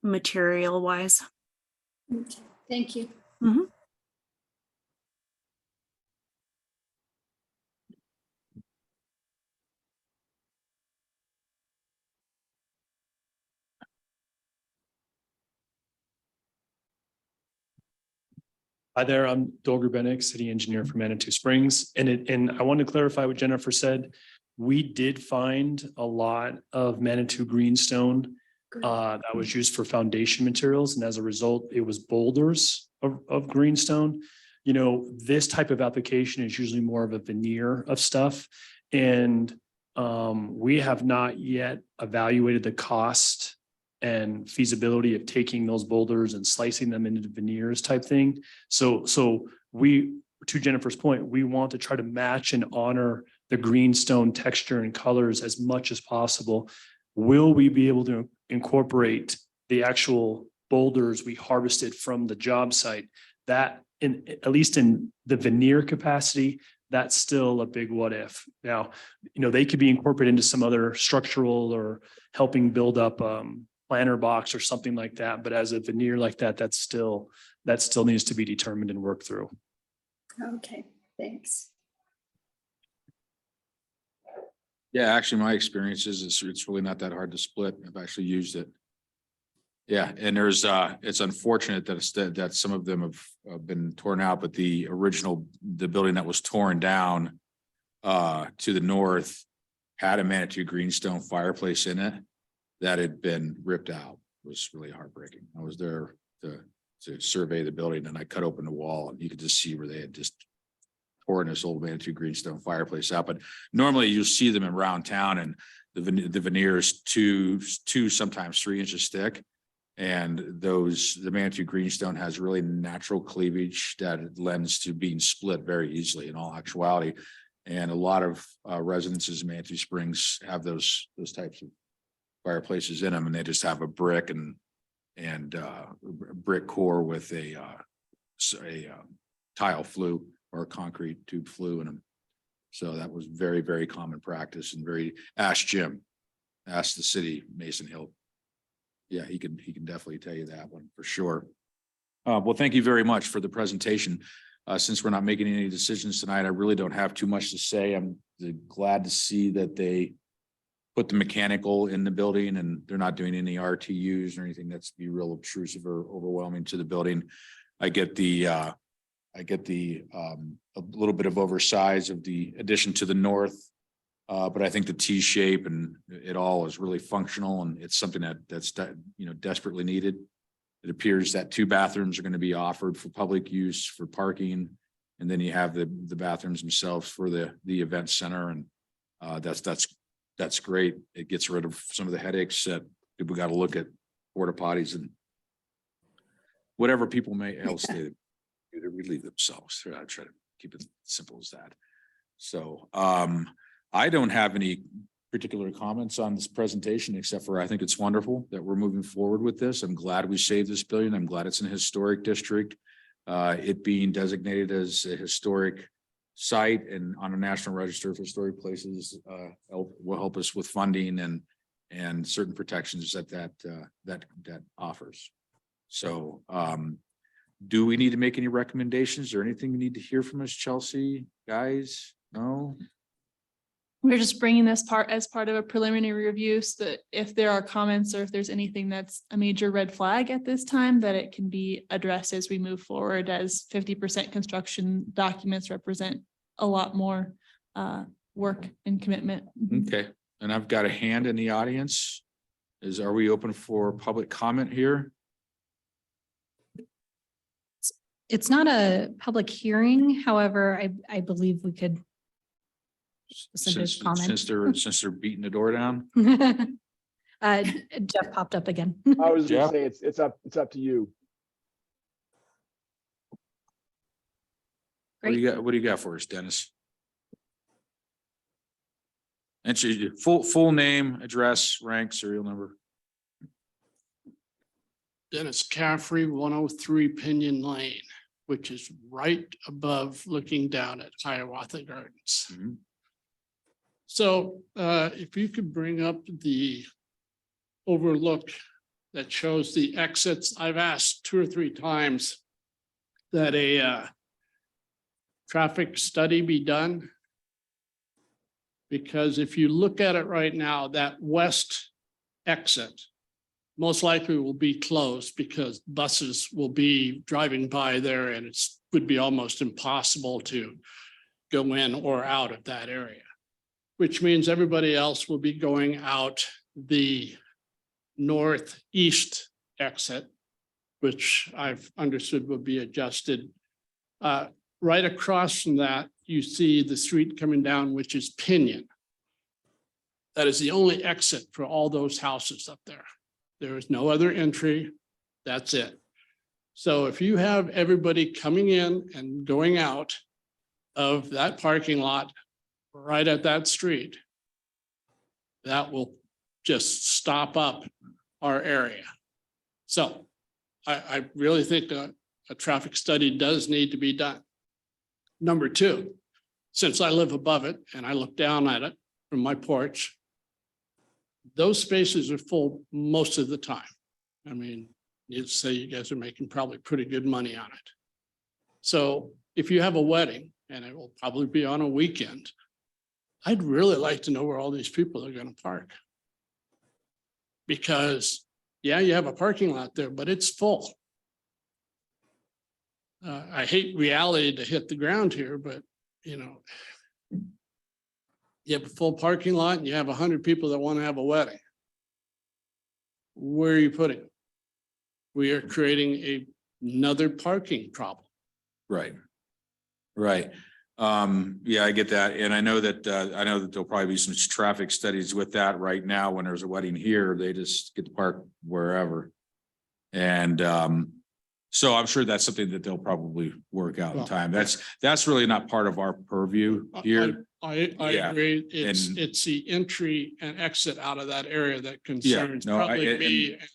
material wise. Thank you. Mm-hmm. Hi there, I'm Dolger Benick, city engineer for Manitou Springs. And I want to clarify what Jennifer said. We did find a lot of Manitou greenstone that was used for foundation materials. And as a result, it was boulders of greenstone. This type of application is usually more of a veneer of stuff. And we have not yet evaluated the cost and feasibility of taking those boulders and slicing them into veneers type thing. So we, to Jennifer's point, we want to try to match and honor the greenstone texture and colors as much as possible. Will we be able to incorporate the actual boulders we harvested from the job site. That at least in the veneer capacity, that's still a big what if. Now, they could be incorporated into some other structural or helping build up planter box or something like that. But as a veneer like that, that still needs to be determined and worked through. Okay, thanks. Yeah, actually, my experience is it's really not that hard to split. I've actually used it. Yeah, and there's it's unfortunate that some of them have been torn out, but the building that was torn down to the north had a Manitou greenstone fireplace in it that had been ripped out. It was really heartbreaking. I was there to survey the building, and I cut open the wall, and you could just see where they had just torn this old Manitou greenstone fireplace out. But normally you see them around town, and the veneer is two, sometimes 3 inches thick. And the Manitou greenstone has really natural cleavage that lends to being split very easily in all actuality. And a lot of residences in Manitou Springs have those types of fireplaces in them, and they just have a brick and brick core with a tile flue or a concrete tube flue in them. So that was very, very common practice, and ask Jim, ask the city, Mason Hill. Yeah, he can definitely tell you that one for sure. Well, thank you very much for the presentation. Since we're not making any decisions tonight, I really don't have too much to say. I'm glad to see that they put the mechanical in the building and they're not doing any RTUs or anything that's be real obtrusive or overwhelming to the building. I get a little bit of oversize of the addition to the north. But I think the T shape and it all is really functional, and it's something that's desperately needed. It appears that 2 bathrooms are going to be offered for public use for parking, and then you have the bathrooms themselves for the event center, and that's great. It gets rid of some of the headaches that people got to look at porta potties and whatever people may else do to relieve themselves. I try to keep it simple as that. So I don't have any particular comments on this presentation, except for I think it's wonderful that we're moving forward with this. I'm glad we saved this building. I'm glad it's in a historic district. It being designated as a historic site and on a National Register of Historic Places will help us with funding and certain protections that offers. So do we need to make any recommendations or anything we need to hear from us, Chelsea, guys? No? We're just bringing this as part of a preliminary review so that if there are comments or if there's anything that's a major red flag at this time, that it can be addressed as we move forward, as 50% construction documents represent a lot more work and commitment. Okay, and I've got a hand in the audience. Are we open for public comment here? It's not a public hearing. However, I believe we could. Since they're beating the door down. Jeff popped up again. I was just saying it's up to you. What do you got for us, Dennis? And full name, address, rank, serial number. Dennis Caffrey, 103 Pinion Lane, which is right above looking down at Hiawatha Gardens. Mm-hmm. So if you could bring up the overlook that shows the exits, I've asked 2 or 3 times that a traffic study be done. Because if you look at it right now, that west exit most likely will be closed because buses will be driving by there, and it would be almost impossible to go in or out of that area, which means everybody else will be going out the northeast exit, which I've understood will be adjusted. Right across from that, you see the street coming down, which is Pinion. That is the only exit for all those houses up there. There is no other entry. That's it. So if you have everybody coming in and going out of that parking lot right at that street, that will just stop up our area. So I really think a traffic study does need to be done. Number two, since I live above it and I look down at it from my porch, those spaces are full most of the time. I mean, you'd say you guys are making probably pretty good money on it. So if you have a wedding, and it will probably be on a weekend, I'd really like to know where all these people are gonna park. Because, yeah, you have a parking lot there, but it's full. I hate reality to hit the ground here, but, you know, you have a full parking lot and you have 100 people that want to have a wedding. Where are you putting them? We are creating another parking problem. Right. Right. Yeah, I get that. And I know that there'll probably be some traffic studies with that right now. When there's a wedding here, they just get to park wherever. And, so I'm sure that's something that they'll probably work out in Well, time. That's really not part of our purview here. I Yeah, agree. and- It's the entry and exit out of that area that Yeah, concerns no, probably me and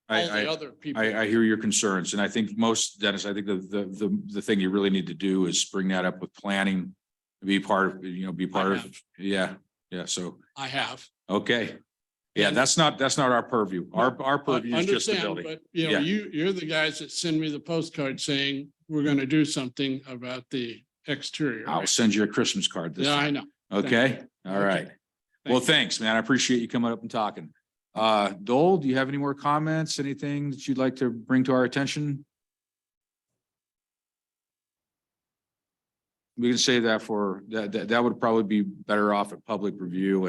all I the other people. I hear your concerns, and I think Dennis, I think the thing you really need to do is bring that up with planning. Be part of, yeah, so, I have. okay. Yeah, that's not our purview. Our purview is just the Understand, building. but you know, you're the guys that send me the postcard saying we're gonna do something about the exterior. I'll right? send you a Christmas card this Yeah, time. I know. Okay, all Okay. right. Well, thanks, man. I appreciate you coming up and talking. Dole, do you have any more comments? Anything that you'd like to bring to our attention? We can say that for that would probably be better off at public review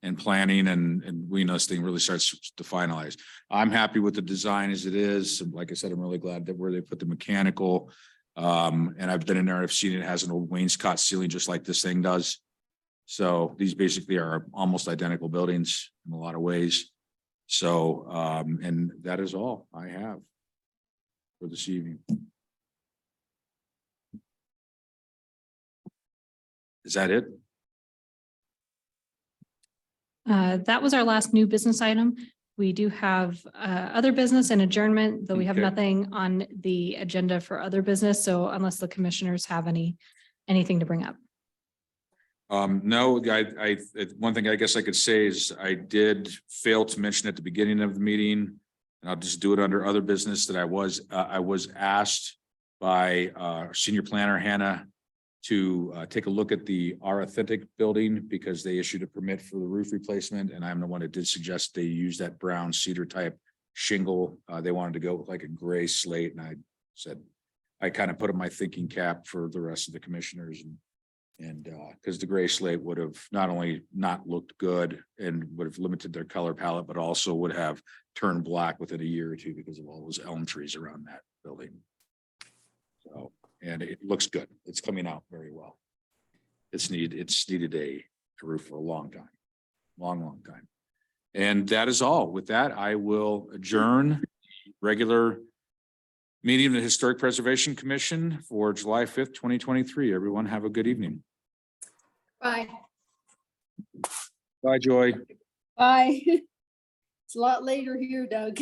and planning and when this thing really starts to finalize. I'm happy with the design as it is. Like I said, I'm really glad that where they put the mechanical. And I've been in there, I've seen it has an old wainscot ceiling just like this thing does. So these basically are almost identical buildings in a lot of ways. So, and that is all I have for this evening. Is that it? That was our last new business item. We do have other business and adjournment, though we have Okay. nothing on the agenda for other business. So unless the commissioners have anything to bring up. No, one thing I guess I could say is I did fail to mention at the beginning of the meeting, and I'll just do it under other business that I was asked by our senior planner, Hannah, to take a look at our authentic building because they issued a permit for the roof replacement, and I'm the one that did suggest they use that brown cedar type shingle. They wanted to go with like a gray slate, and I said, I kind of put in my thinking cap for the rest of the commissioners and because the gray slate would have not only not looked good and would have limited their color palette, but also would have turned black within a year or two because of all those elm trees around that building. So, and it looks good. It's coming out very well. It's needed a roof for a long time, long time. And that is all. With that, I will adjourn the regular meeting of the Historic Preservation Commission for July 5th, 2023. Everyone have a good evening. Bye. Bye, Joy. Bye. It's a lot later here, Doug.